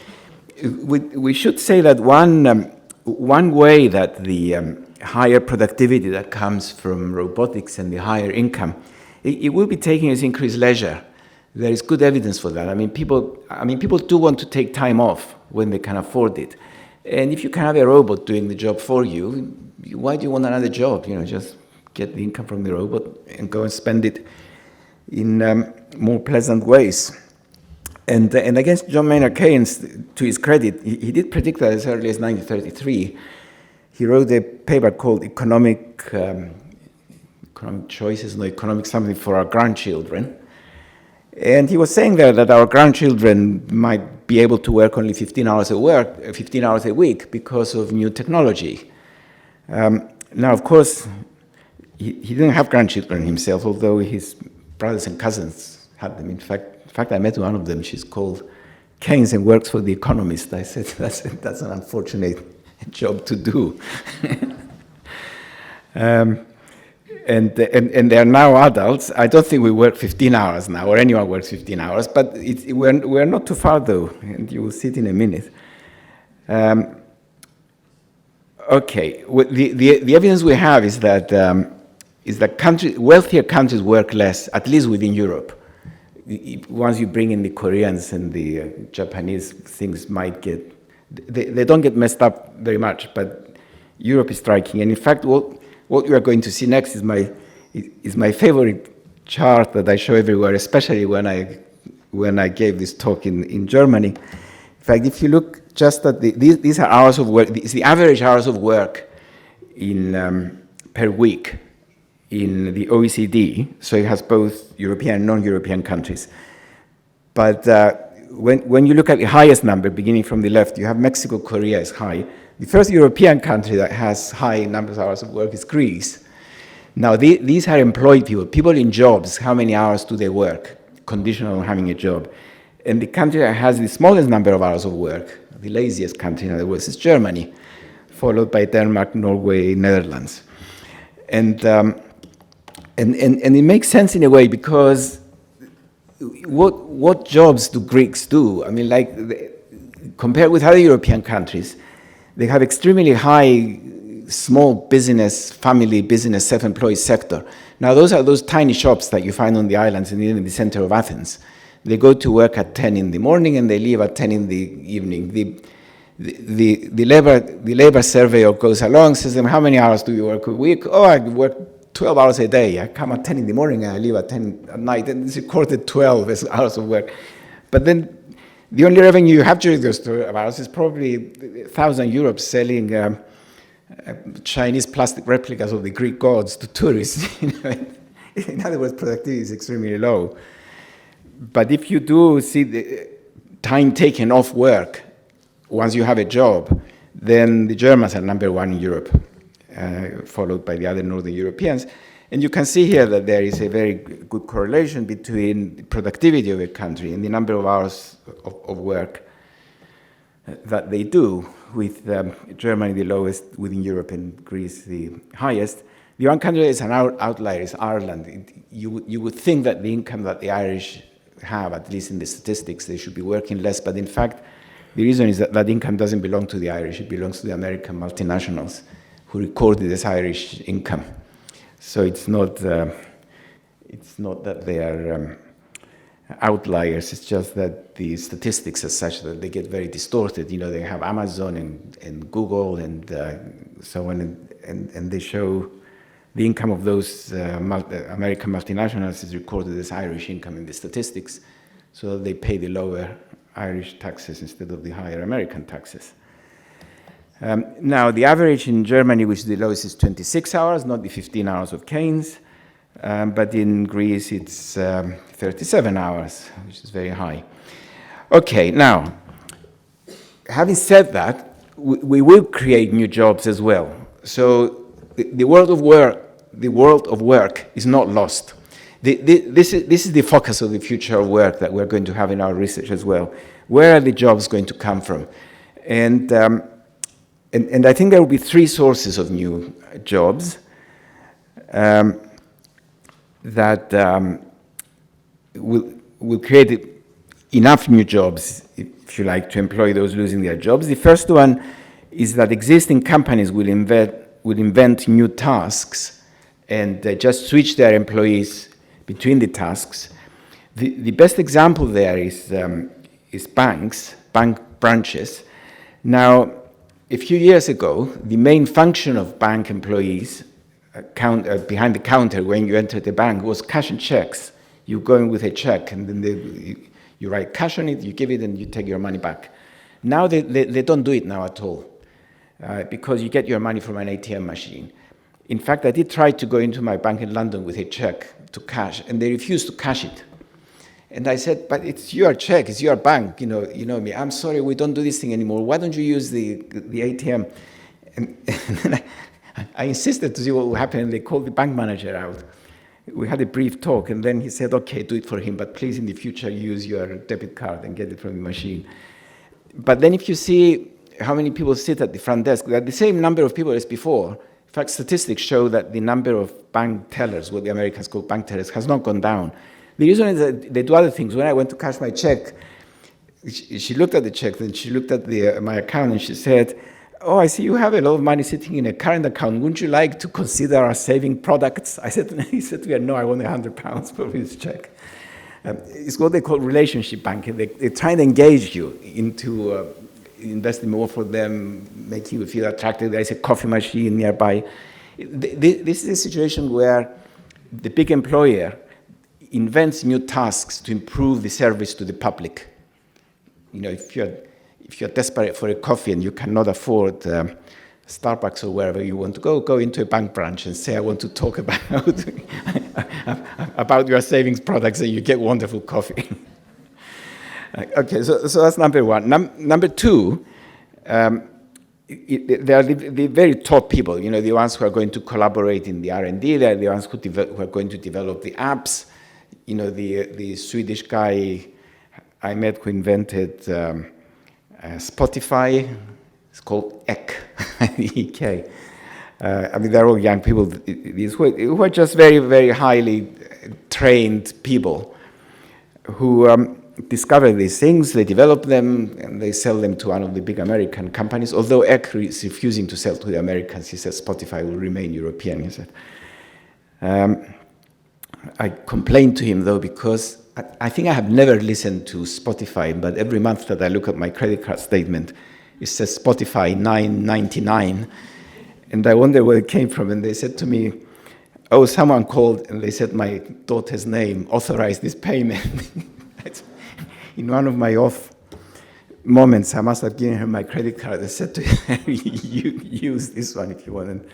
we should say that one way that the higher productivity that comes from robotics and the higher income, it will be taking as increased leisure. There is good evidence for that. People do want to take time off when they can afford it. And if you can have a robot doing the job for you, why do you want another job? Just get the income from the robot and go and spend it in more pleasant ways. And I guess John Maynard Keynes, to his credit, he did predict that as early as 1933. He wrote a paper called Economic Choices, economic something for our grandchildren. And he was saying there that our grandchildren might be able to work only 15 hours a week because of new technology. Now, of course, he didn't have grandchildren himself, although his brothers and cousins had them. In fact, I met one of them. She's called Keynes and works for The Economist. I said, that's an unfortunate job to do. And they're now adults. I don't think we work 15 hours now, or anyone works 15 hours, but we're not too far, though, and you will see it in a minute. Okay, the evidence we have is that wealthier countries work less, at least within Europe. Once you bring in the Koreans and the Japanese, things might get, they don't get messed up very much, but Europe is striking. And in fact, what you are going to see next is my favorite chart that I show everywhere, especially when I gave this talk in Germany. In fact, if you look just at these are hours of work, it's the average hours of work per week in the OECD, so it has both European and non-European countries. But when you look at the highest number, beginning from the left, you have Mexico, Korea is high. The first European country that has high numbers of hours of work is Greece. Now, these are employed people in jobs. How many hours do they work, conditional on having a job? And the country that has the smallest number of hours of work, the laziest country, in other words, is Germany, followed by Denmark, Norway, Netherlands. And it makes sense in a way because what jobs do Greeks do? Compared with other European countries, they have extremely high small business, family business, self-employed sector. Now, those are those tiny shops that you find on the islands and in the center of Athens. They go to work at 10 in the morning and they leave at 10 in the evening. The labor surveyor goes along, says to them, how many hours do you work a week? Oh, I work 12 hours a day. I come at 10 in the morning and I leave at 10 at night. And it's recorded 12 hours of work. But then the only revenue you have during those 2 hours is probably 1,000 euros selling Chinese plastic replicas of the Greek gods to tourists. In other words, productivity is extremely low. But if you do see the time taken off work, once you have a job, then the Germans are number one in Europe, followed by the other Northern Europeans. And you can see here that there is a very good correlation between the productivity of a country and the number of hours of work that they do, with Germany the lowest within Europe and Greece the highest. The one country that is an outlier is Ireland. You would think that the income that the Irish have, at least in the statistics, they should be working less, but in fact, the reason is that that income doesn't belong to the Irish, it belongs to the American multinationals who recorded as Irish income. So it's not that they are outliers, it's just that the statistics are such that they get very distorted. You know, they have Amazon and Google and so on, and they show the income of those American multinationals is recorded as Irish income in the statistics, so they pay the lower Irish taxes instead of the higher American taxes. Now, the average in Germany, which is the lowest, is 26 hours, not the 15 hours of Keynes, but in Greece it's 37 hours, which is very high. Okay, now, having said that, we will create new jobs as well. So the world of work is not lost. This is the focus of the future of work that we're going to have in our research as well. Where are the jobs going to come from? And I think there will be three sources of new jobs that will create enough new jobs, if you like, to employ those losing their jobs. The first one is that existing companies will invent new tasks and just switch their employees between the tasks. The best example there is bank branches. Now, a few years ago, the main function of bank employees behind the counter when you enter the bank was cash and checks. You go in with a check and then you write cash on it, you give it, and you take your money back. Now they don't do it now at all because you get your money from an ATM machine. In fact, I did try to go into my bank in London with a check to cash, and they refused to cash it. And I said, but it's your check, it's your bank, you know me. I'm sorry, we don't do this thing anymore. Why don't you use the ATM? And then I insisted to see what would happen, and they called the bank manager out. We had a brief talk, and then he said, okay, do it for him, but please in the future use your debit card and get it from the machine. But then if you see how many people sit at the front desk, they're the same number of people as before. In fact, statistics show that the number of bank tellers, what the Americans call bank tellers, has not gone down. The reason is that they do other things. When I went to cash my check, she looked at the check, then she looked at my account, and she said, oh, I see you have a lot of money sitting in a current account. Wouldn't you like to consider our saving products? He said to her, no, I want £100 for this check. It's what they call relationship banking. They try and engage you into investing more for them, making you feel attractive. There's a coffee machine nearby. This is a situation where the big employer invents new tasks to improve the service to the public. You know, if you're desperate for a coffee and you cannot afford Starbucks or wherever you want to go into a bank branch and say, I want to talk about your savings products, and you get wonderful coffee. Okay, so that's number one. Number two, they are the very top people, you know, the ones who are going to collaborate in the R&D, they're the ones who are going to develop the apps. You know, the Swedish guy I met who invented Spotify, it's called Ek, E-K. I mean, they're all young people who are just very, very highly trained people who discover these things, they develop them, and they sell them to one of the big American companies, although Ek is refusing to sell to the Americans. He says Spotify will remain European, he said. I complained to him, though, because I think I have never listened to Spotify, but every month that I look at my credit card statement, it says Spotify $9.99, and I wonder where it came from. And they said to me, oh, someone called, and they said my daughter's name authorized this payment. in one of my off moments, I must have given her my credit card. I said to her, you use this one if you want. And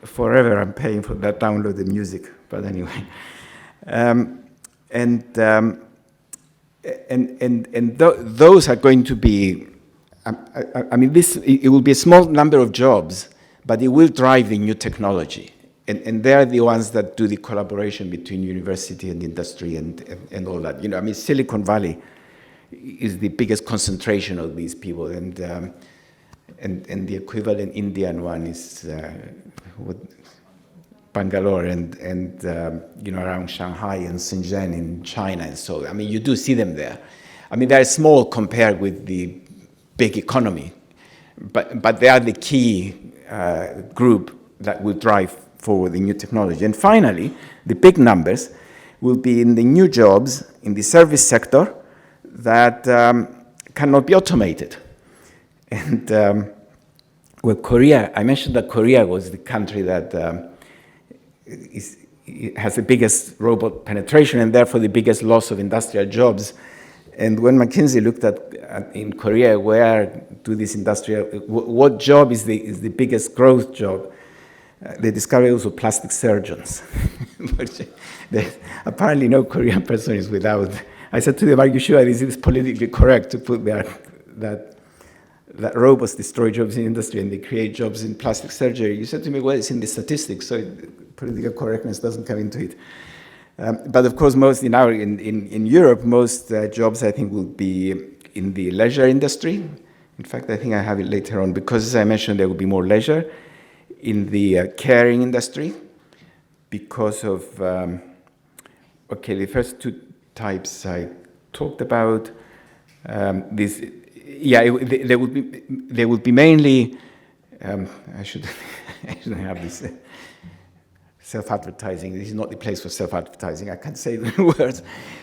forever I'm paying for that downloaded music. But anyway. Those are going to be, I mean, it will be a small number of jobs, but it will drive the new technology. And they're the ones that do the collaboration between university and industry and all that. You know, I mean, Silicon Valley is the biggest concentration of these people, and the equivalent Indian one is Bangalore and you know, around Shanghai and Shenzhen in China, and so I mean, you do see them there. I mean, they're small compared with the big economy, but they are the key group that will drive forward the new technology. And finally, the big numbers will be in the new jobs in the service sector that cannot be automated. And well, Korea, I mentioned that Korea was the country that has the biggest robot penetration and therefore the biggest loss of industrial jobs. And when McKinsey looked at in Korea, where do these industrial, what job is the biggest growth job, they discovered also plastic surgeons. Apparently no Korean person is without. I said to them, are you sure this is politically correct to put there that robots destroy jobs in industry and they create jobs in plastic surgery? You said to me, well, it's in the statistics, so political correctness doesn't come into it. But of course, most in Europe, most jobs I think will be in the leisure industry. In fact, I think I have it later on, because as I mentioned, there will be more leisure. In the caring industry, because of, okay, the first two types I talked about. There would be mainly, I shouldn't have this self-advertising. This is not the place for self-advertising. I can't say the words.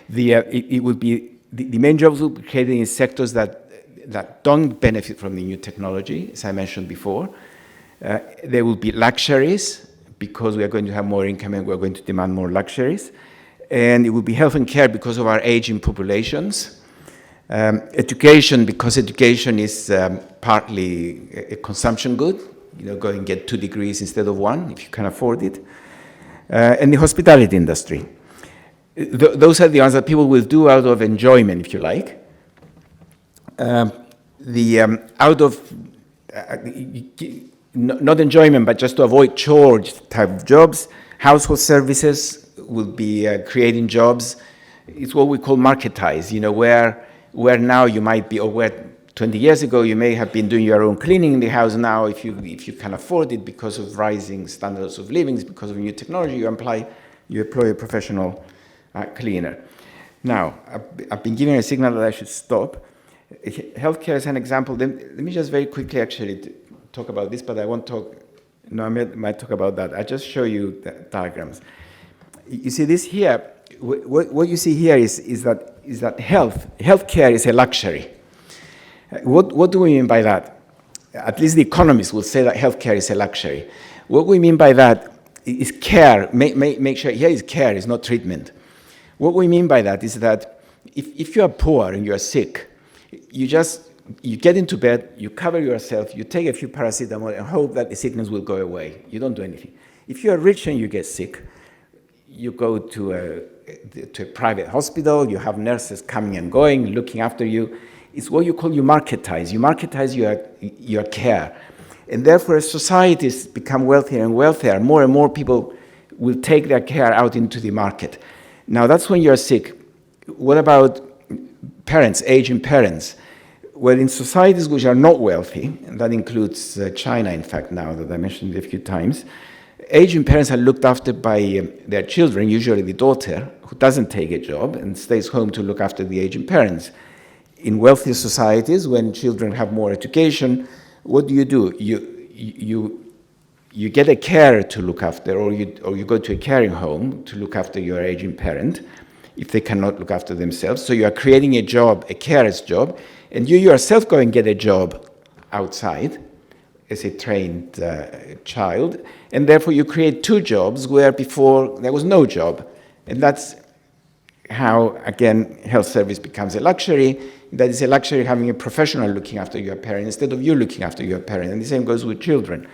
It would be, the main jobs will be created in sectors that don't benefit from the new technology, as I mentioned before. There will be luxuries, because we are going to have more income and we're going to demand more luxuries. And it will be health and care because of our aging populations. Education, because education is partly a consumption good. You know, go and get 2 degrees instead of 1 if you can afford it. And the hospitality industry. Those are the ones that people will do out of enjoyment, if you like. Not enjoyment, but just to avoid chores type of jobs. Household services will be creating jobs. It's what we call marketized, you know, where now you might be, or where 20 years ago you may have been doing your own cleaning in the house. Now, if you can afford it because of rising standards of living, because of new technology, you employ a professional cleaner. Now, I've been giving a signal that I should stop. Healthcare is an example. Let me just very quickly actually talk about this, but I won't talk. No, I might talk about that. I just show you the diagrams. You see this here. What you see here is that healthcare is a luxury. What do we mean by that? At least the economists will say that healthcare is a luxury. What we mean by that is care. Make sure here is care, is not treatment. What we mean by that is that if you are poor and you are sick, you get into bed, you cover yourself, you take a few paracetamol and hope that the sickness will go away. You don't do anything. If you are rich and you get sick, you go to a private hospital, you have nurses coming and going, looking after you. It's what you marketize. You marketize your care. And therefore, as societies become wealthier and wealthier, more and more people will take their care out into the market. Now, that's when you're sick. What about parents, aging parents? Well, in societies which are not wealthy, and that includes China, in fact, now that I mentioned it a few times, aging parents are looked after by their children, usually the daughter, who doesn't take a job and stays home to look after the aging parents. In wealthy societies, when children have more education, what do? You get a carer to look after, or you go to a caring home to look after your aging parent if they cannot look after themselves. So you are creating a job, a carer's job, and you yourself go and get a job outside as a trained child, and therefore you create 2 jobs where before there was no job. And that's how, again, health service becomes a luxury. That is a luxury having a professional looking after your parent instead of you looking after your parent. And the same goes with children.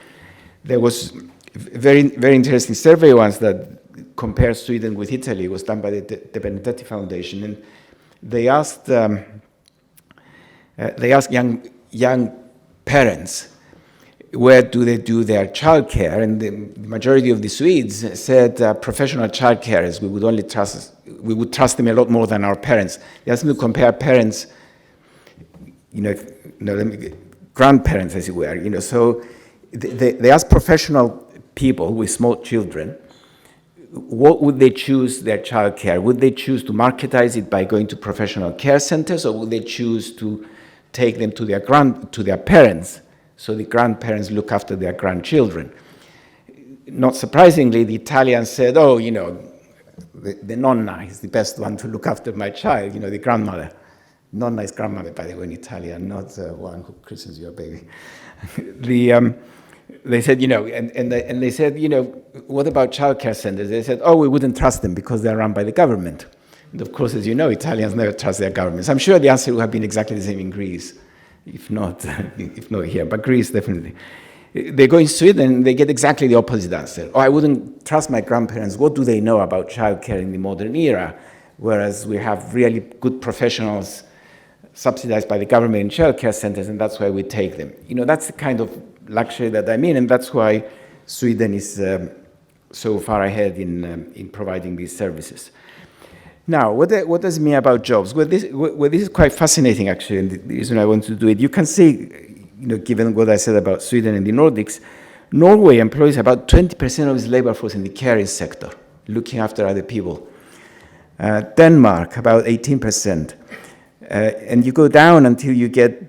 There was a very, very interesting survey once that compared Sweden with Italy. It was done by the De Benedetti Foundation. And they asked young parents, where do they do their childcare? And the majority of the Swedes said professional childcarers. We would trust them a lot more than our parents. They asked me to compare parents, grandparents, as it were. So they asked professional people with small children, what would they choose their childcare? Would they choose to marketize it by going to professional care centers, or would they choose to take them to their parents, so the grandparents look after their grandchildren? Not surprisingly, the Italians said, the nonna is the best one to look after my child, the grandmother. Nonna is grandmother, by the way, in Italian, not one who christens your baby. They said, and they said, what about childcare centers? They said, we wouldn't trust them because they're run by the government. And of course, as you know, Italians never trust their governments. I'm sure the answer would have been exactly the same in Greece, if not here, but Greece definitely. They go in Sweden, they get exactly the opposite answer. I wouldn't trust my grandparents. What do they know about childcare in the modern era? Whereas we have really good professionals subsidized by the government in childcare centers, and that's why we take them. That's the kind of luxury that I mean, and that's why Sweden is so far ahead in providing these services. Now, what does it mean about jobs? Well, this is quite fascinating, actually, and the reason I want to do it. You can see, given what I said about Sweden and the Nordics, Norway employs about 20% of its labor force in the caring sector, looking after other people. Denmark, about 18%. And you go down until you get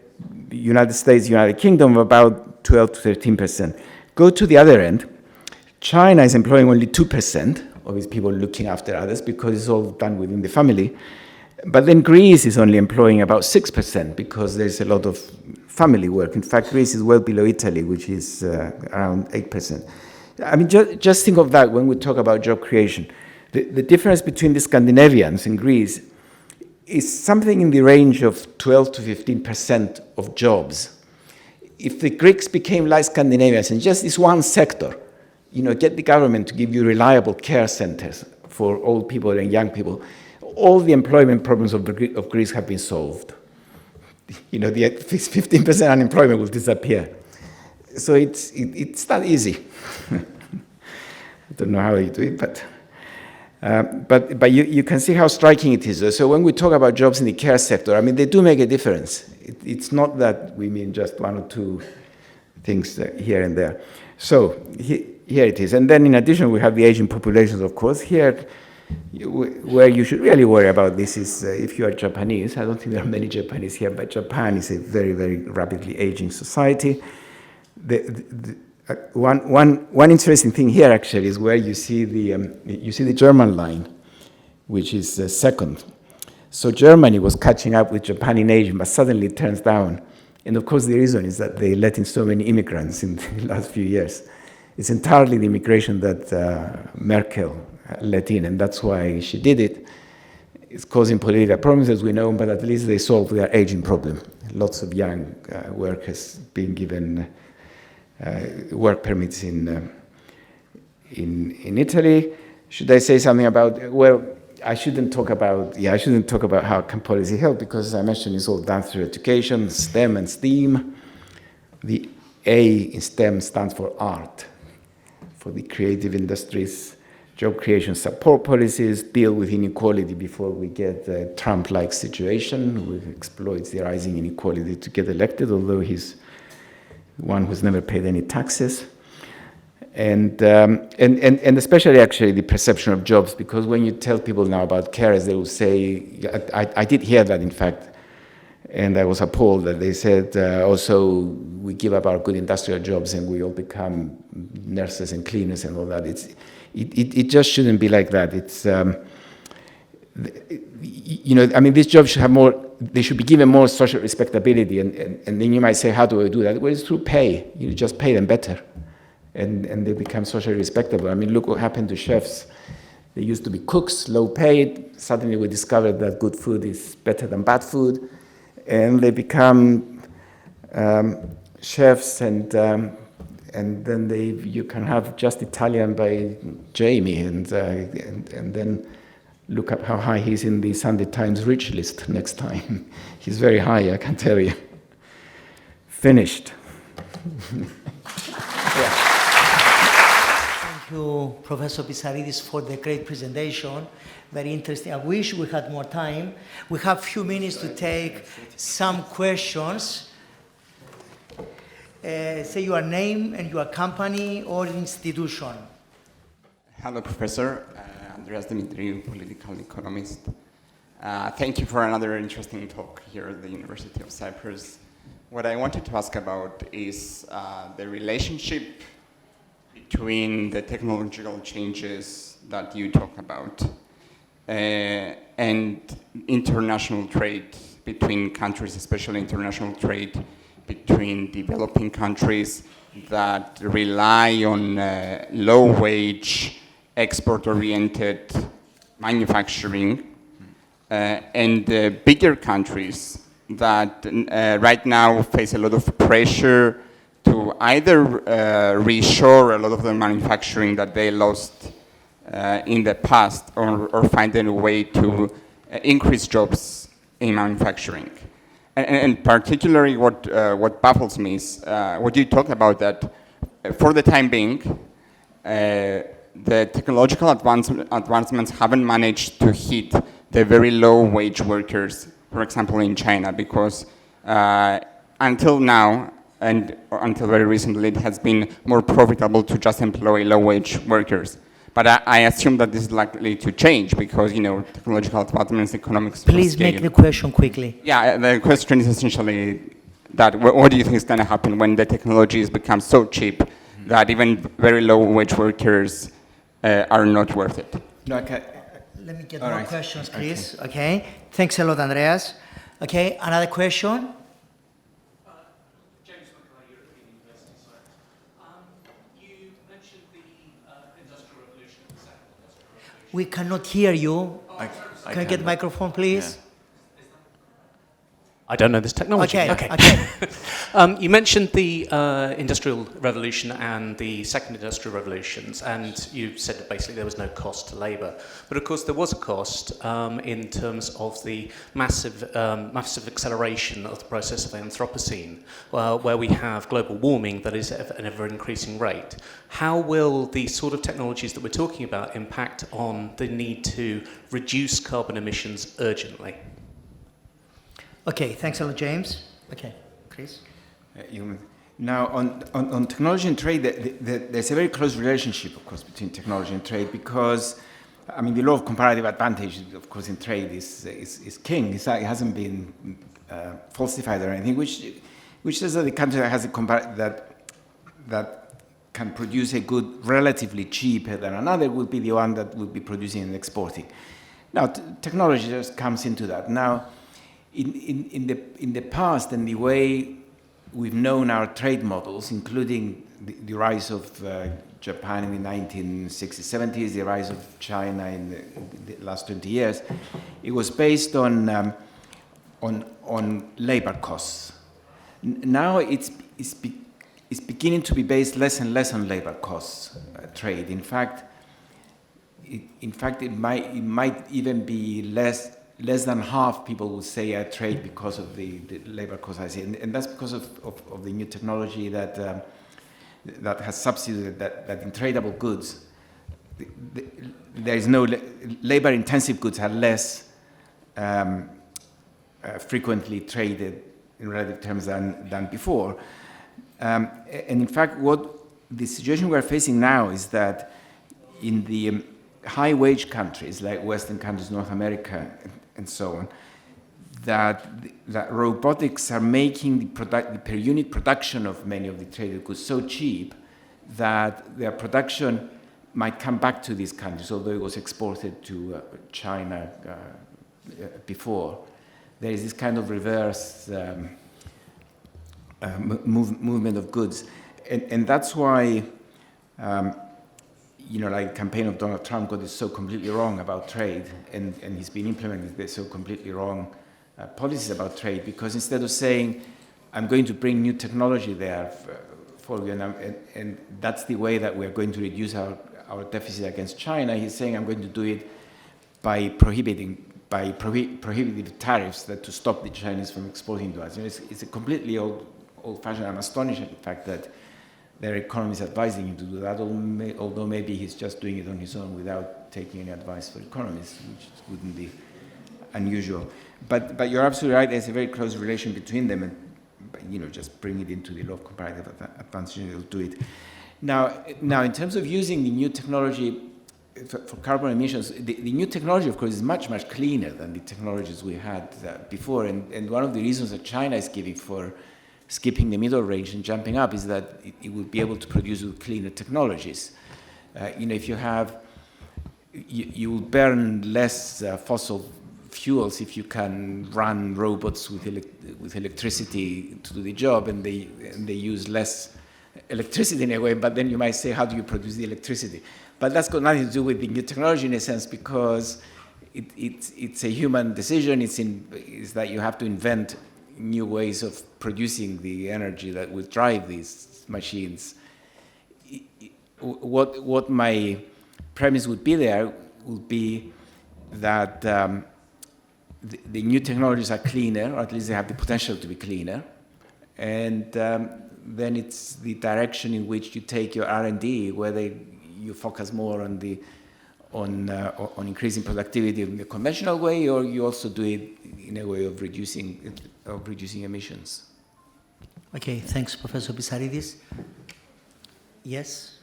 United States, United Kingdom, about 12 to 13%. Go to the other end. China is employing only 2% of its people looking after others because it's all done within the family. But then Greece is only employing about 6% because there's a lot of family work. In fact, Greece is well below Italy, which is around 8%. I mean, just think of that when we talk about job creation. The difference between the Scandinavians and Greece is something in the range of 12 to 15% of jobs. If the Greeks became like Scandinavians in just this one sector, get the government to give you reliable care centers for old people and young people, all the employment problems of Greece have been solved. The 15% unemployment will disappear. So it's not easy. I don't know how you do it, but you can see how striking it is. So when we talk about jobs in the care sector, I mean, they do make a difference. It's not that we mean just one or two things here and there. So here it is. And then in addition, we have the aging populations, of course. Here, where you should really worry about this is if you are Japanese. I don't think there are many Japanese here, but Japan is a very, very rapidly aging society. One interesting thing here actually is where you see the German line, which is second. So Germany was catching up with Japan in aging, but suddenly it turns down. And of course the reason is that they let in so many immigrants in the last few years. It's entirely the immigration that Merkel let in, and that's why she did it. It's causing political problems, as we know, but at least they solved their aging problem. Lots of young workers being given work permits in Italy. Should I say something about? Well, I shouldn't talk about how can policy help, because as I mentioned, it's all done through education, STEM and STEAM. The A in STEM stands for art, for the creative industries. Job creation support policies deal with inequality before we get a Trump-like situation who exploits the rising inequality to get elected, although he's one who's never paid any taxes. And especially actually the perception of jobs, because when you tell people now about carers, they will say, I did hear that in fact, and I was appalled that they said, also we give up our good industrial jobs and we all become nurses and cleaners and all that. It just shouldn't be like that. It's, I mean, these jobs should have more, they should be given more social respectability, and then you might say, how do I do that? Well, it's through pay. You just pay them better, and they become socially respectable. I mean, look what happened to chefs. They used to be cooks, low paid. suddenly we discovered that good food is better than bad food, and they become chefs, and then you can have just Italian by Jamie, and then look up how high he's in the Sunday Times rich list next time. He's very high, I can tell you. Finished. Thank you, Professor Pissarides, for the great presentation. Very interesting. I wish we had more time. We have a few minutes to take some questions. Say your name and your company or institution. Hello, Professor. Andreas Dimitriou, political economist. Thank you for another interesting talk here at the University of Cyprus. What I wanted to ask about is the relationship between the technological changes that you talk about and international trade between countries, especially international trade between developing countries that rely on low-wage, export-oriented manufacturing, and bigger countries that right now face a lot of pressure to either reshore a lot of the manufacturing that they lost in the past, or find a way to increase jobs in manufacturing. And particularly what baffles me is what you talk about, that for the time being, the technological advancements haven't managed to hit the very low wage workers, for example, in China, because until now, and until very recently, it has been more profitable to just employ low wage workers. But I assume that this is likely to change because, technological advancements, economics. Please make the question quickly. Yeah, the question is essentially that what do you think is going to happen when the technologies become so cheap that even very low wage workers are not worth it? No, okay. Let me get more questions, please. Okay. Thanks a lot, Andreas. Okay, another question? We cannot hear you. Can I get the microphone, please? Yeah. I don't know this technology. Okay. You mentioned the Industrial Revolution and the Second Industrial Revolutions, and you said that basically there was no cost to labour. But of course there was a cost in terms of the massive acceleration of the process of Anthropocene, where we have global warming that is at an ever-increasing rate. How will the sort of technologies that we're talking about impact on the need to reduce carbon emissions urgently? Okay, thanks a lot, James. Okay, Chris? Now, on technology and trade, there's a very close relationship, of course, between technology and trade, because, the law of comparative advantage, of course, in trade is king. It hasn't been falsified or anything, which says that the country that has that can produce a good relatively cheaper than another will be the one that will be producing and exporting. Now, technology just comes into that. Now, in the past, and the way we've known our trade models, including the rise of Japan in the 1960s, 70s, the rise of China in the last 20 years, it was based on labor costs. Now it's beginning to be based less and less on labor costs, trade. In fact, it might even be less than half people will say I trade because of the labor costs I see, and that's because of the new technology that has substituted that in tradable goods. There is no labor-intensive goods are less frequently traded in relative terms than before, and in fact, what the situation we're facing now is that in the high-wage countries like Western countries, North America, and so on, that robotics are making the per unit production of many of the traded goods so cheap that their production might come back to these countries, although it was exported to China before. There is this kind of reverse movement of goods, and that's why like the campaign of Donald Trump got it so completely wrong about trade, and he's been implementing this so completely wrong policies about trade, because instead of saying, I'm going to bring new technology there for you, and that's the way that we're going to reduce our deficit against China, he's saying, I'm going to do it by prohibitive tariffs to stop the Chinese from exporting to us. It's a completely old-fashioned. I'm astonished at the fact that their economists advising him to do that, although maybe he's just doing it on his own without taking any advice for economists, which wouldn't be unusual. But you're absolutely right, there's a very close relation between them, and just bring it into the law of comparative advantage and it'll do it. Now, in terms of using the new technology for carbon emissions, the new technology, of course, is much, much cleaner than the technologies we had before, and one of the reasons that China is giving for skipping the middle range and jumping up is that it will be able to produce with cleaner technologies. If you have, you will burn less fossil fuels if you can run robots with electricity to do the job, and they use less electricity in a way, but then you might say, how do you produce the electricity? But that's got nothing to do with the new technology in a sense, because it's a human decision. It's that you have to invent new ways of producing the energy that will drive these machines. What my premise would be there would be that the new technologies are cleaner, or at least they have the potential to be cleaner, and then it's the direction in which you take your R&D, whether you focus more on increasing productivity in the conventional way, or you also do it in a way of reducing emissions. Okay, thanks, Professor Pissarίδis. Yes?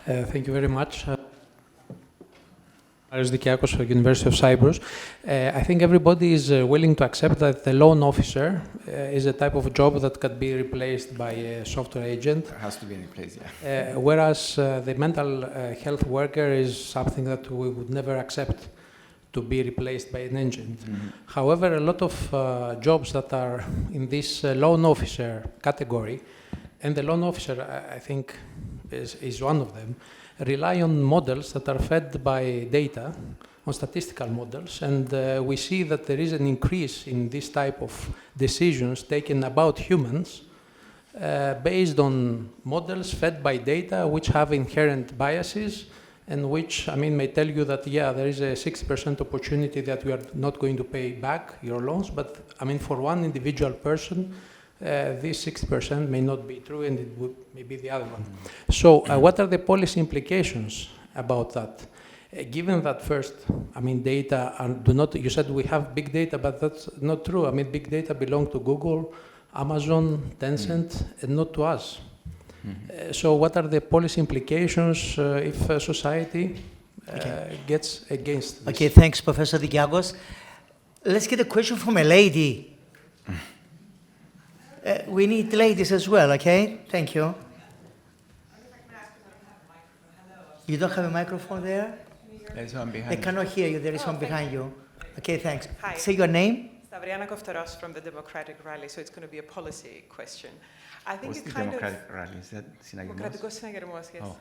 Thank you very much. Dikiakos, University of Cyprus. I think everybody is willing to accept that the loan officer is a type of job that can be replaced by a software agent. It has to be replaced, yeah. Whereas the mental health worker is something that we would never accept to be replaced by an agent. Mm-hmm. However, a lot of jobs that are in this loan officer category, and the loan officer, I think, is one of them, rely on models that are fed by data, on statistical models, and we see that there is an increase in this type of decisions taken about humans based on models fed by data which have inherent biases and which, may tell you that, yeah, there is a 60% opportunity that we are not going to pay back your loans, but, for one individual person, this 60% may not be true, and it would maybe the other one. So what are the policy implications about that? Given that first, data do not, you said we have big data, but that's not true. Big data belong to Google, Amazon, Tencent, and not to us. So what are the policy implications if society gets against this? Okay, thanks, Professor Dikiakos. Let's get a question from a lady. We need ladies as well, okay? Thank you. You don't have a microphone there? There's one behind They cannot hear you. There is one behind you. Okay, thanks. Hi. Say your name. Stavriana Koftaros from the Democratic Rally, so it's going to be a policy question. I think What's it the kind Democratic Rally? Is that Synagemos? Democratic Synagemos, yes. Oh.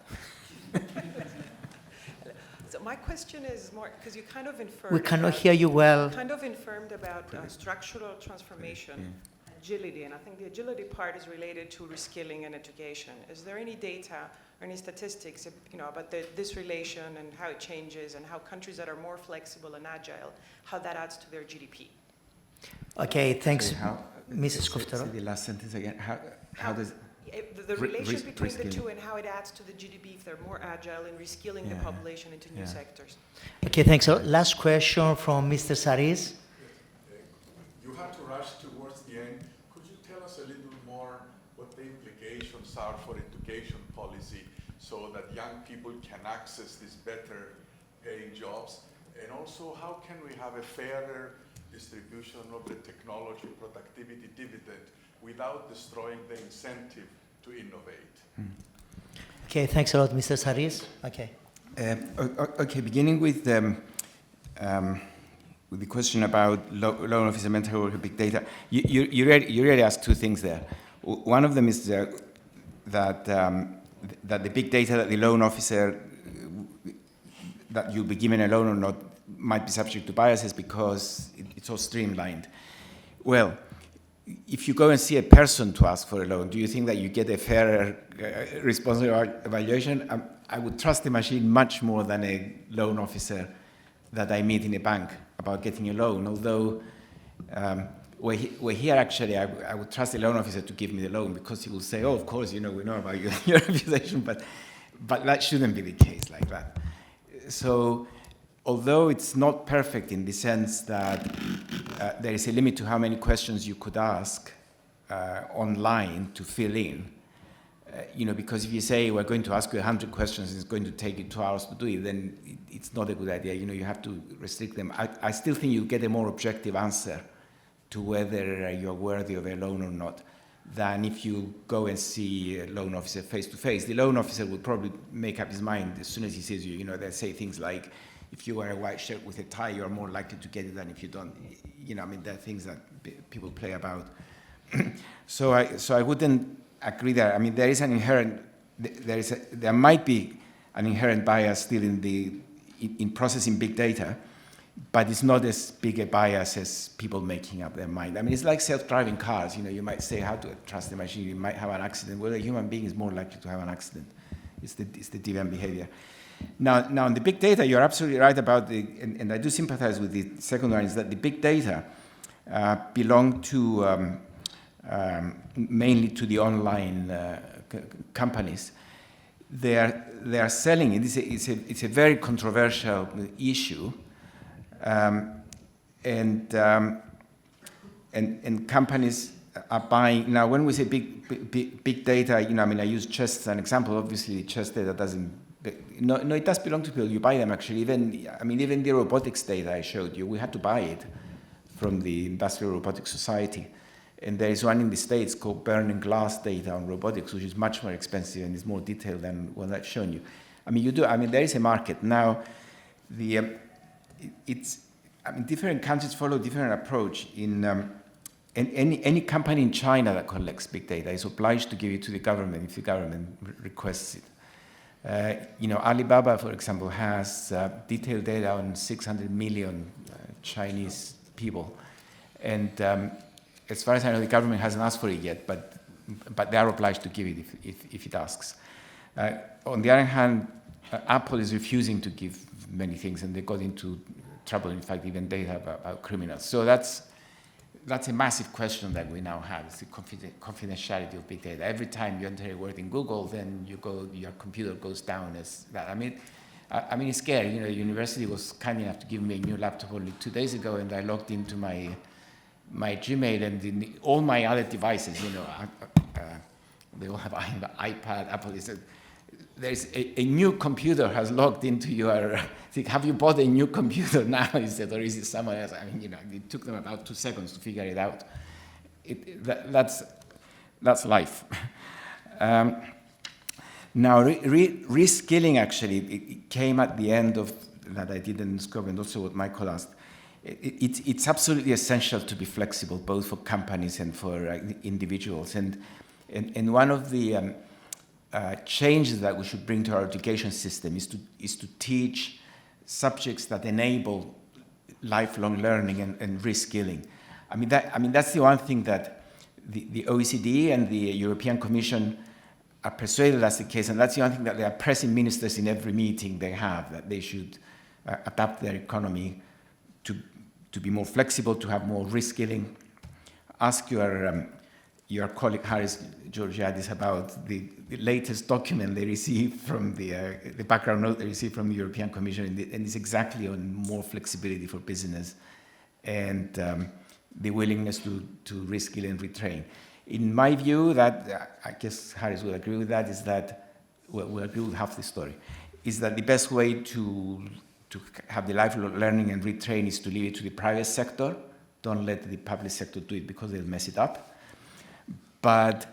So my question is more, because you kind of inferred... We cannot hear you well. Kind of infirmed about structural transformation, agility, and I think the agility part is related to reskilling and education. Is there any data or any statistics about this relation and how it changes and how countries that are more flexible and agile, how that adds to their GDP? Okay, thanks, Mrs. Koftaros. The last sentence again. How does... The relation between the two and how it adds to the GDP if they're more agile in reskilling the population into new sectors. Okay, thanks. Last question from Mr. Saris. You have to rush towards the end. Could you tell us a little more what the implications are for education policy so that young people can access these better paying jobs? And also, how can we have a fairer distribution of the technology productivity dividend without destroying the incentive to innovate? Okay, thanks a lot, Mr. Saris. Okay. Okay, beginning with the question about loan officer, mental health, big data. You already asked two things there. One of them is that that the big data that the loan officer, that you'll be given a loan or not, might be subject to biases because it's all streamlined. Well, if you go and see a person to ask for a loan, do you think that you get a fairer responsible evaluation? I would trust the machine much more than a loan officer that I meet in a bank about getting a loan, although we're here actually, I would trust the loan officer to give me the loan because he will say, oh, of course, we know about your reputation, but that shouldn't be the case like that. So, although it's not perfect in the sense that there is a limit to how many questions you could ask online to fill in, because if you say we're going to ask you 100 questions and it's going to take you 2 hours to do it, then it's not a good idea. You have to restrict them. I still think you'll get a more objective answer to whether you're worthy of a loan or not than if you go and see a loan officer face to face. The loan officer will probably make up his mind as soon as he sees you. They say things like, if you wear a white shirt with a tie, you're more likely to get it than if you don't. There are things that people play about. So I wouldn't agree there. There is an inherent, there might be an inherent bias still in processing big data, but it's not as big a bias as people making up their mind. It's like self-driving cars. You might say, how to trust the machine? You might have an accident. Well, a human being is more likely to have an accident. It's the deviant behavior. Now, in the big data, you're absolutely right about and I do sympathize with the second one, is that the big data belong to mainly to the online companies. They are selling it. It's a very controversial issue, and companies are buying. Now, when we say big data, I use chess as an example. Obviously, chess data doesn't. No, it does belong to people. You buy them actually. Even the robotics data I showed you, we had to buy it from the Industrial Robotics Society. And there is one in the States called Burning Glass data on robotics, which is much more expensive and is more detailed than what I've shown you. There is a market. Now, different countries follow different approach. Any company in China that collects big data is obliged to give it to the government if the government requests it. Alibaba, for example, has detailed data on 600 million Chinese people. And as far as I know, the government hasn't asked for it yet, but they are obliged to give it if it asks. On the other hand, Apple is refusing to give many things, and they got into trouble, in fact, even data about criminals. So that's a massive question that we now have. It's the confidentiality of big data. Every time you enter a word in Google, then your computer goes down as that. It's scary. The university was kind enough to give me a new laptop only 2 days ago, and I logged into my Gmail and all my other devices. They all have an iPad, Apple. There's a new computer has logged into your. Have you bought a new computer now? He said, or is it someone else? It took them about 2 seconds to figure it out. That's life. Now, reskilling actually it came at the end of that I did in scope, and also what Michael asked. It's absolutely essential to be flexible, both for companies and for individuals. And one of the changes that we should bring to our education system is to teach subjects that enable lifelong learning and reskilling. That's the one thing that the OECD and the European Commission are persuaded that's the case, and that's the one thing that they are pressing ministers in every meeting they have, that they should adapt their economy to be more flexible, to have more reskilling. Ask your colleague Harris Georgiadis about the latest document they received from the background note they received from the European Commission, and it's exactly on more flexibility for business and the willingness to reskill and retrain. In my view, that I guess Harris will agree with that, is that we'll agree with half the story, is that the best way to have the lifelong learning and retrain is to leave it to the private sector. Don't let the public sector do it because they'll mess it up. But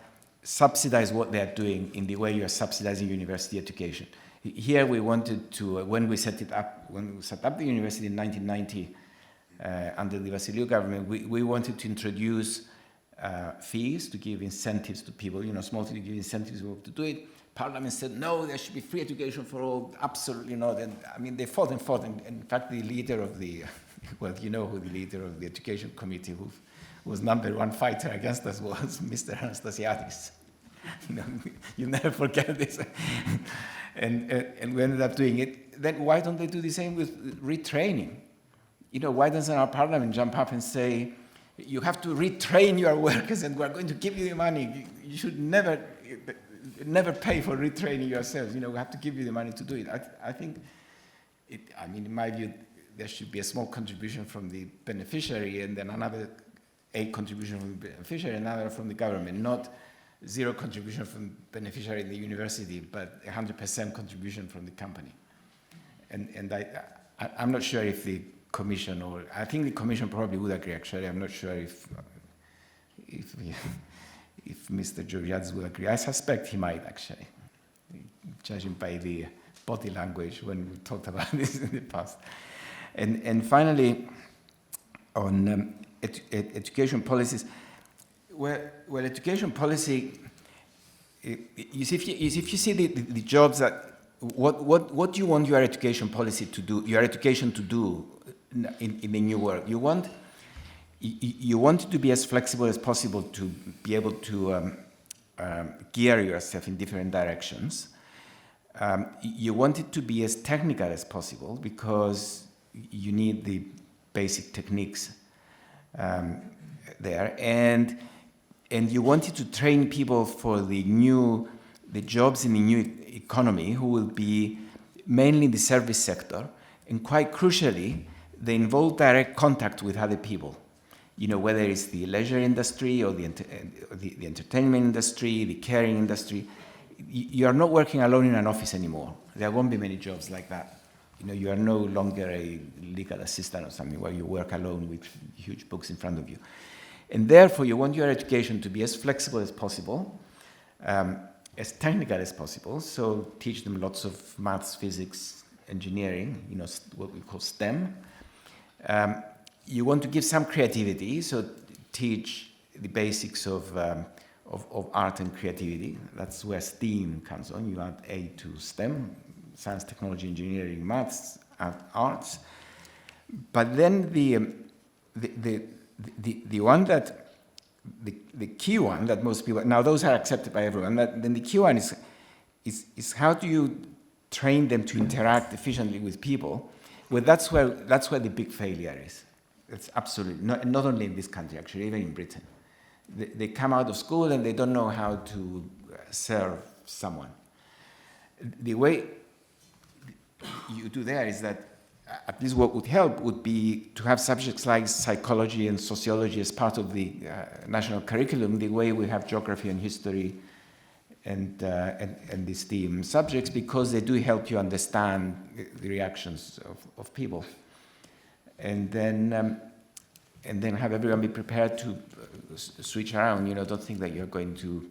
subsidize what they are doing in the way you are subsidizing university education. Here we wanted to, when we set up the university in 1990 under the Vasiliou government, we wanted to introduce fees, to give incentives to people, small to give incentives to do it. Parliament said, no, there should be free education for all. Absolutely not. And they fought and fought. And in fact, the leader of the, well, you know who the leader of the Education Committee, who was #1 fighter against us, was Mr. Anastasiadis. You never forget this. and we ended up doing it. Then why don't they do the same with retraining? Why doesn't our parliament jump up and say, you have to retrain your workers and we're going to give you the money. You should never pay for retraining yourselves. We have to give you the money to do it. I think, in my view, there should be a small contribution from the beneficiary and then a contribution from the beneficiary, another from the government, not 0 contribution from the beneficiary in the university, but 100% contribution from the company. And I'm not sure if the Commission, or I think the Commission probably would agree. Actually, I'm not sure if Mr. Georgiadis would agree. I suspect he might, actually, judging by the body language when we talked about this in the past. And finally, on education policies, well, education policy. If you see the jobs that what do you want your education policy to do? Your education to do in the new work. You want it to be as flexible as possible to be able to gear yourself in different directions. You want it to be as technical as possible because you need the basic techniques there, and you want it to train people for the jobs in the new economy, who will be mainly the service sector, and quite crucially, they involve direct contact with other people. Whether it's the leisure industry or the entertainment industry, the caring industry. You are not working alone in an office anymore. There won't be many jobs like that. You are no longer a legal assistant or something where you work alone with huge books in front of you. And therefore, you want your education to be as flexible as possible, as technical as possible. So teach them lots of maths, physics, engineering, what we call STEM. You want to give some creativity, so teach the basics of art and creativity. That's where STEAM comes on. You add A to STEM, science, technology, engineering, maths, and arts. But then the one that, the key one that most people, now those are accepted by everyone, then the key one is how do you train them to interact efficiently with people? Well, that's where the big failure is. It's absolutely, not only in this country, actually, even in Britain. They come out of school and they don't know how to serve someone. The way you do there is that, at least what would help would be to have subjects like psychology and sociology as part of the national curriculum, the way we have geography and history and the STEAM subjects, because they do help you understand the reactions of people. And then have everyone be prepared to switch around. Don't think that you're going to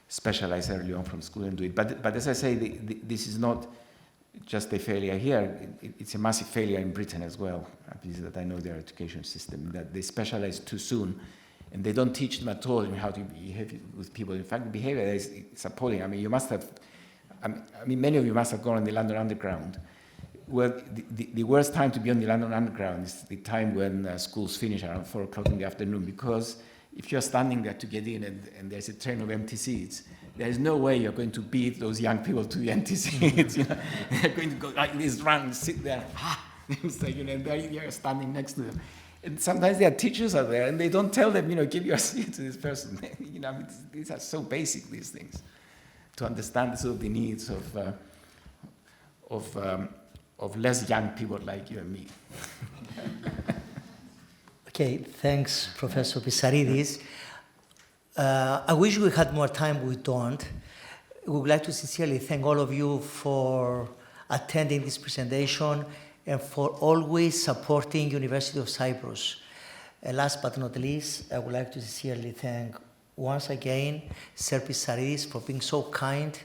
specialize early on from school and do it. But as I say, this is not just a failure here. It's a massive failure in Britain as well, at least that I know their education system, that they specialize too soon, and they don't teach them at all in how to behave with people. In fact, the behavior is appalling. You must have, many of you must have gone on the London Underground. Well, the worst time to be on the London Underground is the time when schools finish around 4 o'clock in the afternoon, because if you're standing there to get in and there's a train of empty seats, there's no way you're going to beat those young people to the empty seats. They're going to go like this, run, sit there, and there you're standing next to them. And sometimes their teachers are there, and they don't tell them, give your seat to this person. These are so basic, these things, to understand sort of the needs of less young people like you and me. Okay, thanks, Professor Pissarides. I wish we had more time, we don't. We would like to sincerely thank all of you for attending this presentation and for always supporting University of Cyprus. Last but not least, I would like to sincerely thank once again Sir Pissarides for being so kind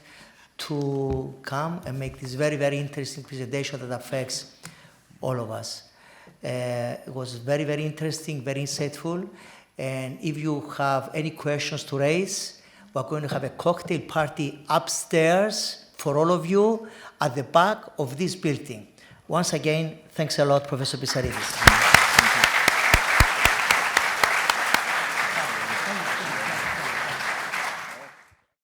to come and make this very, very interesting presentation that affects all of us. It was very, very interesting, very insightful, And if you have any questions to raise, we're going to have a cocktail party upstairs for all of you at the back of this building. Once again, thanks a lot, Professor Pissarίδη.